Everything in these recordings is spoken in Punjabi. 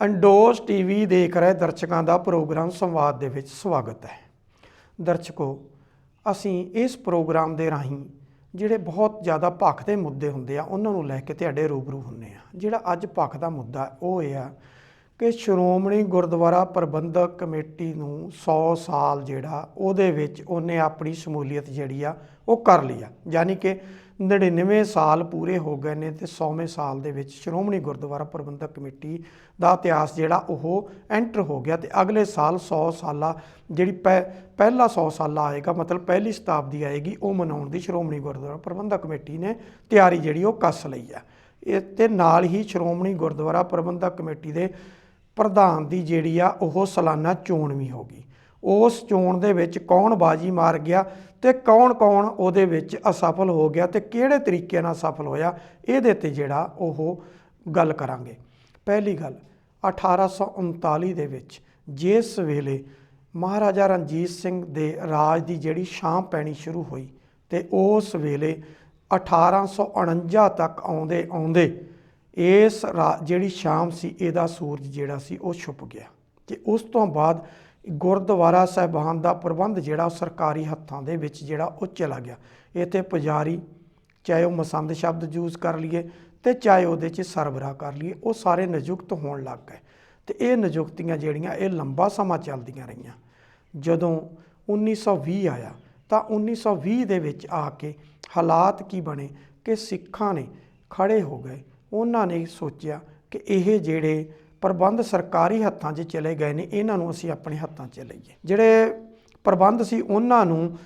ਅੰਡੋਜ਼ ਟੀਵੀ ਦੇਖ ਰਹੇ ਦਰਸ਼ਕਾਂ ਦਾ ਪ੍ਰੋਗਰਾਮ ਸੰਵਾਦ ਦੇ ਵਿੱਚ ਸਵਾਗਤ ਹੈ। ਦਰਸ਼ਕੋ, ਅਸੀਂ ਇਸ ਪ੍ਰੋਗਰਾਮ ਦੇ ਰਾਹੀਂ ਜਿਹੜੇ ਬਹੁਤ ਜ਼ਿਆਦਾ ਭਖਦੇ ਮੁੱਦੇ ਹੁੰਦੇ ਆ ਉਹਨਾਂ ਨੂੰ ਲੈ ਕੇ ਤੁਹਾਡੇ ਰੂਬਰੂ ਹੁੰਦੇ ਆ। ਜਿਹੜਾ ਅੱਜ ਭਖਦਾ ਮੁੱਦਾ ਉਹ ਇਹ ਆ ਕਿ ਸ਼੍ਰੋਮਣੀ ਗੁਰਦੁਆਰਾ ਪ੍ਰਬੰਧਕ ਕਮੇਟੀ ਨੂੰ 100 ਸਾਲ ਜਿਹੜਾ ਉਹਦੇ ਵਿੱਚ ਉਹਨੇ ਆਪਣੀ ਸ਼ਮੂਲੀਅਤ ਜਿਹੜੀ ਆ ਉਹ ਕਰ ਲਈ ਆ। ਯਾਨੀ ਕਿ 99 ਸਾਲ ਪੂਰੇ ਹੋ ਗਏ ਨੇ ਤੇ 100ਵੇਂ ਸਾਲ ਦੇ ਵਿੱਚ ਸ਼੍ਰੋਮਣੀ ਗੁਰਦੁਆਰਾ ਪ੍ਰਬੰਧਕ ਕਮੇਟੀ ਦਾ ਇਤਿਹਾਸ ਜਿਹੜਾ ਉਹ ਐਂਟਰ ਹੋ ਗਿਆ ਤੇ ਅਗਲੇ ਸਾਲ 100 ਸਾਲਾ ਜਿਹੜੀ ਪਹਿਲਾ 100 ਸਾਲਾ ਆਏਗਾ, ਮਤਲਬ ਪਹਿਲੀ ਸ਼ਤਾਬਦੀ ਆਏਗੀ, ਉਹ ਮਨਾਉਣ ਦੀ ਸ਼੍ਰੋਮਣੀ ਗੁਰਦੁਆਰਾ ਪ੍ਰਬੰਧਕ ਕਮੇਟੀ ਨੇ ਤਿਆਰੀ ਜਿਹੜੀ ਉਹ ਕੱਸ ਲਈ ਆ। ਇਹ ਤੇ ਨਾਲ ਹੀ ਸ਼੍ਰੋਮਣੀ ਗੁਰਦੁਆਰਾ ਪ੍ਰਬੰਧਕ ਕਮੇਟੀ ਦੇ ਪ੍ਰਧਾਨ ਦੀ ਜਿਹੜੀ ਆ ਉਹ ਸਾਲਾਨਾ ਚੋਣ ਵੀ ਹੋ ਗਈ। ਉਸ ਚੋਣ ਦੇ ਵਿੱਚ ਕੌਣ ਬਾਜੀ ਮਾਰ ਗਿਆ ਤੇ ਕੌਣ ਉਹਦੇ ਵਿੱਚ ਅਸਫਲ ਹੋ ਗਿਆ ਤੇ ਕਿਹੜੇ ਤਰੀਕੇ ਨਾਲ ਸਫਲ ਹੋਇਆ, ਇਹਦੇ ਤੇ ਜਿਹੜਾ ਉਹ ਗੱਲ ਕਰਾਂਗੇ। ਪਹਿਲੀ ਗੱਲ, 1839 ਦੇ ਵਿੱਚ ਜਿਸ ਵੇਲੇ ਮਹਾਰਾਜਾ ਰਣਜੀਤ ਸਿੰਘ ਦੇ ਰਾਜ ਦੀ ਜਿਹੜੀ ਛਾਂ ਪੈਣੀ ਸ਼ੁਰੂ ਹੋਈ ਤੇ ਉਸ ਵੇਲੇ 1849 ਤੱਕ ਆਉਂਦੇ ਇਸ ਜਿਹੜੀ ਸ਼ਾਮ ਸੀ ਇਹਦਾ ਸੂਰਜ ਜਿਹੜਾ ਸੀ ਉਹ ਛੁਪ ਗਿਆ ਤੇ ਉਸ ਤੋਂ ਬਾਅਦ ਗੁਰਦੁਆਰਾ ਸਾਹਿਬਾਨ ਦਾ ਪ੍ਰਬੰਧ ਜਿਹੜਾ ਸਰਕਾਰੀ ਹੱਥਾਂ ਦੇ ਵਿੱਚ ਜਿਹੜਾ ਉਹ ਚਲਾ ਗਿਆ। ਇੱਥੇ ਪੁਜਾਰੀ, ਚਾਹੇ ਉਹ ਮਸੰਦ ਸ਼ਬਦ ਯੂਜ਼ ਕਰ ਲਈਏ ਤੇ ਚਾਹੇ ਉਹਦੇ 'ਚ ਸਰਬਰਾਹ ਕਰ ਲਈਏ, ਉਹ ਸਾਰੇ ਨਿਯੁਕਤ ਹੋਣ ਲੱਗ ਗਏ ਤੇ ਇਹ ਨਿਯੁਕਤੀਆਂ ਜਿਹੜੀਆਂ ਇਹ ਲੰਬਾ ਸਮਾਂ ਚੱਲਦੀਆਂ ਰਹੀਆਂ। ਜਦੋਂ 1920 ਆਇਆ ਤਾਂ 1920 ਦੇ ਵਿੱਚ ਆ ਕੇ ਹਾਲਾਤ ਕੀ ਬਣੇ ਕਿ ਸਿੱਖਾਂ ਨੇ ਖੜੇ ਹੋ ਗਏ। ਉਹਨਾਂ ਨੇ ਸੋਚਿਆ ਕਿ ਇਹ ਜਿਹੜੇ ਪ੍ਰਬੰਧ ਸਰਕਾਰੀ ਹੱਥਾਂ 'ਚ ਚਲੇ ਗਏ ਨੇ, ਇਹਨਾਂ ਨੂੰ ਅਸੀਂ ਆਪਣੇ ਹੱਥਾਂ 'ਚ ਲਈਏ। ਜਿਹੜੇ ਪ੍ਰਬੰਧ ਸੀ ਉਹਨਾਂ ਨੂੰ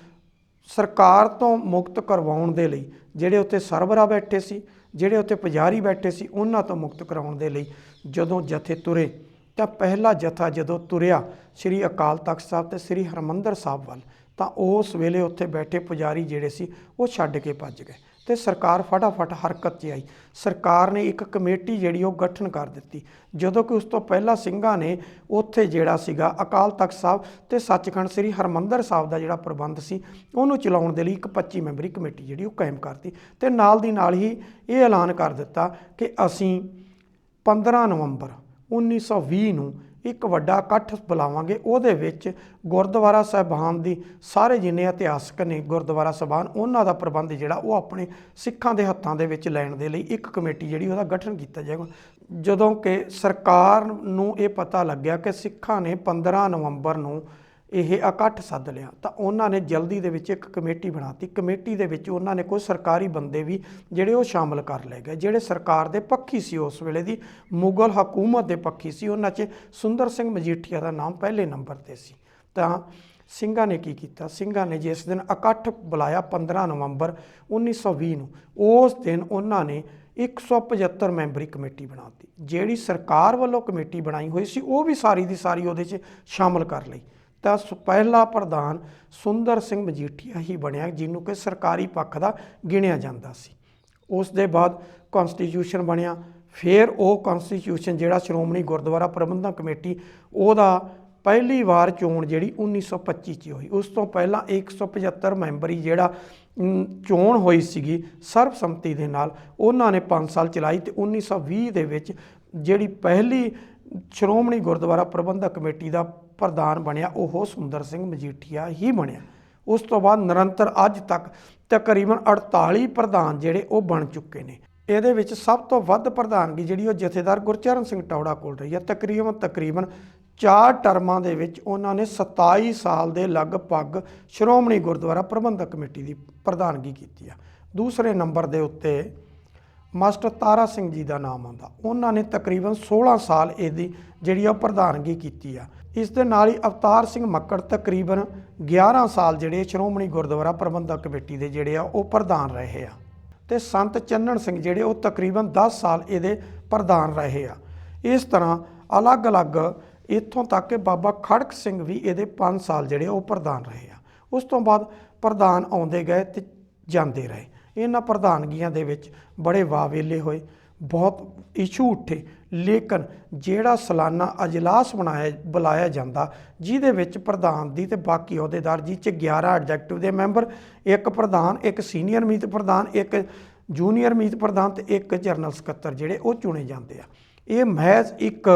ਸਰਕਾਰ ਤੋਂ ਮੁਕਤ ਕਰਵਾਉਣ ਦੇ ਲਈ, ਜਿਹੜੇ ਉੱਥੇ ਸਰਬਰਾਹ ਬੈਠੇ ਸੀ, ਜਿਹੜੇ ਉੱਥੇ ਪੁਜਾਰੀ ਬੈਠੇ ਸੀ, ਉਹਨਾਂ ਤੋਂ ਮੁਕਤ ਕਰਾਉਣ ਦੇ ਲਈ ਜਦੋਂ ਜਥੇ ਤੁਰੇ ਤਾਂ ਪਹਿਲਾ ਜਥਾ ਜਦੋਂ ਤੁਰਿਆ ਸ੍ਰੀ ਅਕਾਲ ਤਖਤ ਸਾਹਿਬ ਤੇ ਸ੍ਰੀ ਹਰਿਮੰਦਰ ਸਾਹਿਬ ਵੱਲ, ਤਾਂ ਉਸ ਵੇਲੇ ਉੱਥੇ ਬੈਠੇ ਪੁਜਾਰੀ ਜਿਹੜੇ ਸੀ ਉਹ ਛੱਡ ਕੇ ਭੱਜ ਗਏ ਤੇ ਸਰਕਾਰ ਫਟਾਫਟ ਹਰਕਤ 'ਚ ਆਈ। ਸਰਕਾਰ ਨੇ ਇੱਕ ਕਮੇਟੀ ਜਿਹੜੀ ਉਹ ਗਠਨ ਕਰ ਦਿੱਤੀ, ਜਦੋਂ ਕਿ ਉਸ ਤੋਂ ਪਹਿਲਾਂ ਸਿੰਘਾਂ ਨੇ ਉੱਥੇ ਜਿਹੜਾ ਸੀਗਾ ਅਕਾਲ ਤਖਤ ਸਾਹਿਬ ਤੇ ਸੱਚਖੰਡ ਸ੍ਰੀ ਹਰਿਮੰਦਰ ਸਾਹਿਬ ਦਾ ਜਿਹੜਾ ਪ੍ਰਬੰਧ ਸੀ ਉਹਨੂੰ ਚਲਾਉਣ ਦੇ ਲਈ ਇੱਕ 25 ਮੈਂਬਰੀ ਕਮੇਟੀ ਜਿਹੜੀ ਉਹ ਕਾਇਮ ਕਰਤੀ ਤੇ ਨਾਲ ਦੀ ਨਾਲ ਹੀ ਇਹ ਐਲਾਨ ਕਰ ਦਿੱਤਾ ਕਿ ਅਸੀਂ 15 ਨਵੰਬਰ 1920 ਨੂੰ ਇੱਕ ਵੱਡਾ ਇਕੱਠ ਬੁਲਾਵਾਂਗੇ। ਉਹਦੇ ਵਿੱਚ ਗੁਰਦੁਆਰਾ ਸਾਹਿਬਾਨ ਦੀ ਸਾਰੇ ਜਿੰਨੇ ਇਤਿਹਾਸਕ ਨੇ ਗੁਰਦੁਆਰਾ ਸਾਹਿਬਾਨ, ਉਹਨਾਂ ਦਾ ਪ੍ਰਬੰਧ ਜਿਹੜਾ ਉਹ ਆਪਣੇ ਸਿੱਖਾਂ ਦੇ ਹੱਥਾਂ ਦੇ ਵਿੱਚ ਲੈਣ ਦੇ ਲਈ ਇੱਕ ਕਮੇਟੀ ਜਿਹੜੀ ਉਹਦਾ ਗਠਨ ਕੀਤਾ ਜਾਏਗਾ। ਜਦੋਂ ਕਿ ਸਰਕਾਰ ਨੂੰ ਇਹ ਪਤਾ ਲੱਗਿਆ ਕਿ ਸਿੱਖਾਂ ਨੇ 15 ਨਵੰਬਰ ਨੂੰ ਇਹ ਇਕੱਠ ਸੱਦ ਲਿਆ ਤਾਂ ਉਹਨਾਂ ਨੇ ਜਲਦੀ ਦੇ ਵਿੱਚ ਇੱਕ ਕਮੇਟੀ ਬਣਾਤੀ। ਕਮੇਟੀ ਦੇ ਵਿੱਚ ਉਹਨਾਂ ਨੇ ਕੋਈ ਸਰਕਾਰੀ ਬੰਦੇ ਵੀ ਜਿਹੜੇ ਉਹ ਸ਼ਾਮਲ ਕਰ ਲਏ ਗਏ, ਜਿਹੜੇ ਸਰਕਾਰ ਦੇ ਪੱਖੀ ਸੀ, ਉਸ ਵੇਲੇ ਦੀ ਮੁਗਲ ਹਕੂਮਤ ਦੇ ਪੱਖੀ ਸੀ। ਉਹਨਾਂ 'ਚ ਸੁੰਦਰ ਸਿੰਘ ਮਜੀਠੀਆ ਦਾ ਨਾਮ ਪਹਿਲੇ ਨੰਬਰ 'ਤੇ ਸੀ। ਤਾਂ ਸਿੰਘਾਂ ਨੇ ਕੀ ਕੀਤਾ, ਸਿੰਘਾਂ ਨੇ ਜਿਸ ਦਿਨ ਇਕੱਠ ਬੁਲਾਇਆ 15 ਨਵੰਬਰ 1920 ਨੂੰ, ਉਸ ਦਿਨ ਉਹਨਾਂ ਨੇ 175 ਮੈਂਬਰੀ ਕਮੇਟੀ ਬਣਾਤੀ। ਜਿਹੜੀ ਸਰਕਾਰ ਵੱਲੋਂ ਕਮੇਟੀ ਬਣਾਈ ਹੋਈ ਸੀ ਉਹ ਵੀ ਸਾਰੀ ਦੀ ਸਾਰੀ ਉਹਦੇ 'ਚ ਸ਼ਾਮਲ ਕਰ ਲਈ। ਤਾਂ ਪਹਿਲਾ ਪ੍ਰਧਾਨ ਸੁੰਦਰ ਸਿੰਘ ਮਜੀਠੀਆ ਹੀ ਬਣਿਆ, ਜਿਹਨੂੰ ਕਿ ਸਰਕਾਰੀ ਪੱਖ ਦਾ ਗਿਣਿਆ ਜਾਂਦਾ ਸੀ। ਉਸ ਦੇ ਬਾਅਦ ਕੌਂਸਟੀਟਿਊਸ਼ਨ ਬਣਿਆ। ਫਿਰ ਉਹ ਕੌਂਸਟੀਟਿਊਸ਼ਨ ਜਿਹੜਾ ਸ਼੍ਰੋਮਣੀ ਗੁਰਦੁਆਰਾ ਪ੍ਰਬੰਧਕ ਕਮੇਟੀ, ਉਹਦਾ ਪਹਿਲੀ ਵਾਰ ਚੋਣ ਜਿਹੜੀ 1925 'ਚ ਹੋਈ। ਉਸ ਤੋਂ ਪਹਿਲਾਂ 175 ਮੈਂਬਰੀ ਜਿਹੜਾ ਚੋਣ ਹੋਈ ਸੀਗੀ ਸਰਬਸੰਮਤੀ ਦੇ ਨਾਲ, ਉਹਨਾਂ ਨੇ 5 ਸਾਲ ਚਲਾਈ ਤੇ 1920 ਦੇ ਵਿੱਚ ਜਿਹੜੀ ਪਹਿਲੀ ਸ਼੍ਰੋਮਣੀ ਗੁਰਦੁਆਰਾ ਪ੍ਰਬੰਧਕ ਕਮੇਟੀ ਦਾ ਪ੍ਰਧਾਨ ਬਣਿਆ ਉਹ ਸੁੰਦਰ ਸਿੰਘ ਮਜੀਠੀਆ ਹੀ ਬਣਿਆ। ਉਸ ਤੋਂ ਬਾਅਦ ਨਿਰੰਤਰ ਅੱਜ ਤੱਕ ਤਕਰੀਬਨ 48 ਪ੍ਰਧਾਨ ਜਿਹੜੇ ਉਹ ਬਣ ਚੁੱਕੇ ਨੇ। ਇਹਦੇ ਵਿੱਚ ਸਭ ਤੋਂ ਵੱਧ ਪ੍ਰਧਾਨਗੀ ਜਿਹੜੀ ਉਹ ਜਥੇਦਾਰ ਗੁਰਚਰਨ ਸਿੰਘ ਟੌੜਾ ਕੋਲ ਰਹੀ ਹੈ। ਤਕਰੀਬਨ 4 ਟਰਮਾਂ ਦੇ ਵਿੱਚ ਉਹਨਾਂ ਨੇ 27 ਸਾਲ ਦੇ ਲਗਭਗ ਸ਼੍ਰੋਮਣੀ ਗੁਰਦੁਆਰਾ ਪ੍ਰਬੰਧਕ ਕਮੇਟੀ ਦੀ ਪ੍ਰਧਾਨਗੀ ਕੀਤੀ ਆ। ਦੂਸਰੇ ਨੰਬਰ ਦੇ ਉੱਤੇ ਮਾਸਟਰ ਤਾਰਾ ਸਿੰਘ ਜੀ ਦਾ ਨਾਮ ਆਉਂਦਾ। ਉਹਨਾਂ ਨੇ ਤਕਰੀਬਨ 16 ਸਾਲ ਇਹਦੀ ਜਿਹੜੀ ਉਹ ਪ੍ਰਧਾਨਗੀ ਕੀਤੀ ਆ। ਇਸ ਦੇ ਨਾਲ ਹੀ ਅਵਤਾਰ ਸਿੰਘ ਮੱਕੜ ਤਕਰੀਬਨ 11 ਸਾਲ ਜਿਹੜੇ ਸ਼੍ਰੋਮਣੀ ਗੁਰਦੁਆਰਾ ਪ੍ਰਬੰਧਕ ਕਮੇਟੀ ਦੇ ਜਿਹੜੇ ਆ ਉਹ ਪ੍ਰਧਾਨ ਰਹੇ ਆ ਤੇ ਸੰਤ ਚੰਨਣ ਸਿੰਘ ਜਿਹੜੇ ਉਹ ਤਕਰੀਬਨ 10 ਸਾਲ ਇਹਦੇ ਪ੍ਰਧਾਨ ਰਹੇ ਆ। ਇਸ ਤਰ੍ਹਾਂ ਅਲੱਗ-ਅਲੱਗ ਇੱਥੋਂ ਤੱਕ ਕਿ ਬਾਬਾ ਖੜਕ ਸਿੰਘ ਵੀ ਇਹਦੇ 5 ਸਾਲ ਜਿਹੜੇ ਉਹ ਪ੍ਰਧਾਨ ਰਹੇ ਆ। ਉਸ ਤੋਂ ਬਾਅਦ ਪ੍ਰਧਾਨ ਆਉਂਦੇ ਗਏ ਤੇ ਜਾਂਦੇ ਰਹੇ। ਇਹਨਾਂ ਪ੍ਰਧਾਨਗੀਆਂ ਦੇ ਵਿੱਚ ਬੜੇ ਵਾਵੇਲੇ ਹੋਏ, ਬਹੁਤ ਇਸ਼ੂ ਉੱਠੇ, ਲੇਕਿਨ ਜਿਹੜਾ ਸਾਲਾਨਾ ਅਜਲਾਸ ਬੁਲਾਇਆ ਜਾਂਦਾ ਜਿਹਦੇ ਵਿੱਚ ਪ੍ਰਧਾਨ ਦੀ ਤੇ ਬਾਕੀ ਅਹੁਦੇਦਾਰ, ਜਿਹ 'ਚ 11 ਐਗਜ਼ੈਕਟਿਵ ਦੇ ਮੈਂਬਰ, ਇੱਕ ਪ੍ਰਧਾਨ, ਇੱਕ ਸੀਨੀਅਰ ਮੀਤ ਪ੍ਰਧਾਨ, ਇੱਕ ਜੂਨੀਅਰ ਮੀਤ ਪ੍ਰਧਾਨ ਤੇ ਇੱਕ ਜਨਰਲ ਸਕੱਤਰ ਜਿਹੜੇ ਉਹ ਚੁਣੇ ਜਾਂਦੇ ਆ। ਇਹ ਮਹਿਜ਼ ਇੱਕ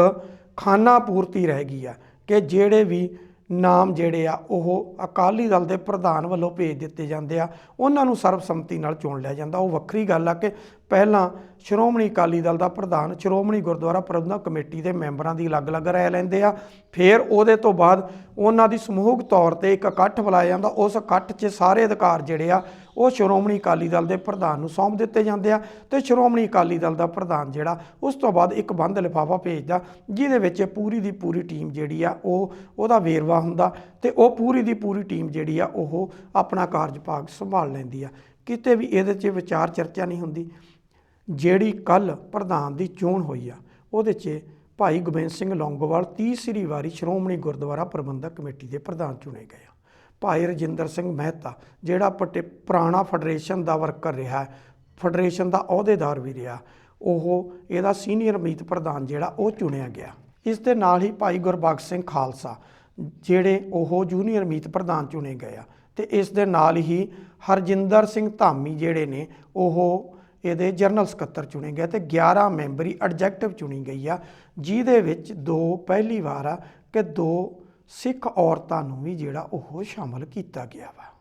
ਖਾਨਾ ਪੂਰਤੀ ਰਹਿ ਗਈ ਆ ਕਿ ਜਿਹੜੇ ਵੀ ਨਾਮ ਜਿਹੜੇ ਆ ਉਹ ਅਕਾਲੀ ਦਲ ਦੇ ਪ੍ਰਧਾਨ ਵੱਲੋਂ ਭੇਜ ਦਿੱਤੇ ਜਾਂਦੇ ਆ, ਉਹਨਾਂ ਨੂੰ ਸਰਬਸੰਮਤੀ ਨਾਲ ਚੁਣ ਲਿਆ ਜਾਂਦਾ। ਉਹ ਵੱਖਰੀ ਗੱਲ ਆ ਕਿ ਪਹਿਲਾਂ ਸ਼੍ਰੋਮਣੀ ਅਕਾਲੀ ਦਲ ਦਾ ਪ੍ਰਧਾਨ ਸ਼੍ਰੋਮਣੀ ਗੁਰਦੁਆਰਾ ਪ੍ਰਬੰਧਕ ਕਮੇਟੀ ਦੇ ਮੈਂਬਰਾਂ ਦੀ ਅਲੱਗ-ਅਲੱਗ ਰਾਏ ਲੈਂਦੇ ਆ, ਫਿਰ ਉਹਦੇ ਤੋਂ ਬਾਅਦ ਉਹਨਾਂ ਦੀ ਸਮੂਹਕ ਤੌਰ ਤੇ ਇੱਕ ਇਕੱਠ ਬੁਲਾਇਆ ਜਾਂਦਾ। ਉਸ ਇਕੱਠ 'ਚ ਸਾਰੇ ਅਧਿਕਾਰ ਜਿਹੜੇ ਆ ਉਹ ਸ਼੍ਰੋਮਣੀ ਅਕਾਲੀ ਦਲ ਦੇ ਪ੍ਰਧਾਨ ਨੂੰ ਸੌਂਪ ਦਿੱਤੇ ਜਾਂਦੇ ਆ ਤੇ ਸ਼੍ਰੋਮਣੀ ਅਕਾਲੀ ਦਲ ਦਾ ਪ੍ਰਧਾਨ ਜਿਹੜਾ ਉਸ ਤੋਂ ਬਾਅਦ ਇੱਕ ਬੰਦ ਲਿਫਾਫਾ ਭੇਜਦਾ, ਜਿਹਦੇ ਵਿੱਚ ਪੂਰੀ ਦੀ ਪੂਰੀ ਟੀਮ ਜਿਹੜੀ ਆ ਉਹਦਾ ਵੇਰਵਾ ਹੁੰਦਾ ਤੇ ਉਹ ਪੂਰੀ ਦੀ ਪੂਰੀ ਟੀਮ ਜਿਹੜੀ ਆ ਉਹ ਆਪਣਾ ਕਾਰਜਭਾਗ ਸੰਭਾਲ ਲੈਂਦੀ ਆ। ਕਿਤੇ ਵੀ ਇਹਦੇ 'ਚ ਵਿਚਾਰ ਚਰਚਾ ਨਹੀਂ ਹੁੰਦੀ। ਜਿਹੜੀ ਕੱਲ੍ਹ ਪ੍ਰਧਾਨ ਦੀ ਚੋਣ ਹੋਈ ਆ ਉਹਦੇ 'ਚ ਭਾਈ ਗੋਬਿੰਦ ਸਿੰਘ ਲੌਂਗੋਵਾਲ ਤੀਸਰੀ ਵਾਰੀ ਸ਼੍ਰੋਮਣੀ ਗੁਰਦੁਆਰਾ ਪ੍ਰਬੰਧਕ ਕਮੇਟੀ ਦੇ ਪ੍ਰਧਾਨ ਚੁਣੇ ਗਏ ਆ। ਭਾਈ ਰਜਿੰਦਰ ਸਿੰਘ ਮਹਿਤਾ ਜਿਹੜਾ ਪੁਰਾਣਾ ਫੈਡਰੇਸ਼ਨ ਦਾ ਵਰਕਰ ਰਿਹਾ, ਫੈਡਰੇਸ਼ਨ ਦਾ ਅਹੁਦੇਦਾਰ ਵੀ ਰਿਹਾ, ਉਹ ਇਹਦਾ ਸੀਨੀਅਰ ਮੀਤ ਪ੍ਰਧਾਨ ਜਿਹੜਾ ਉਹ ਚੁਣਿਆ ਗਿਆ। ਇਸ ਦੇ ਨਾਲ ਹੀ ਭਾਈ ਗੁਰਬਖਸ਼ ਸਿੰਘ ਖਾਲਸਾ ਜਿਹੜੇ ਉਹ ਜੂਨੀਅਰ ਮੀਤ ਪ੍ਰਧਾਨ ਚੁਣੇ ਗਏ ਆ ਤੇ ਇਸ ਦੇ ਨਾਲ ਹੀ ਹਰਜਿੰਦਰ ਸਿੰਘ ਧਾਮੀ ਜਿਹੜੇ ਨੇ ਉਹ ਇਹਦੇ ਜਨਰਲ ਸਕੱਤਰ ਚੁਣੇ ਗਏ ਤੇ 11 ਮੈਂਬਰੀ ਐਡਜੈਕਟਿਵ ਚੁਣੀ ਗਈ ਆ, ਜਿਹਦੇ ਵਿੱਚ 2 ਪਹਿਲੀ ਵਾਰ ਆ ਕਿ 2 ਸਿੱਖ ਔਰਤਾਂ ਨੂੰ ਵੀ ਜਿਹੜਾ ਉਹ ਸ਼ਾਮਲ ਕੀਤਾ ਗਿਆ ਵਾ।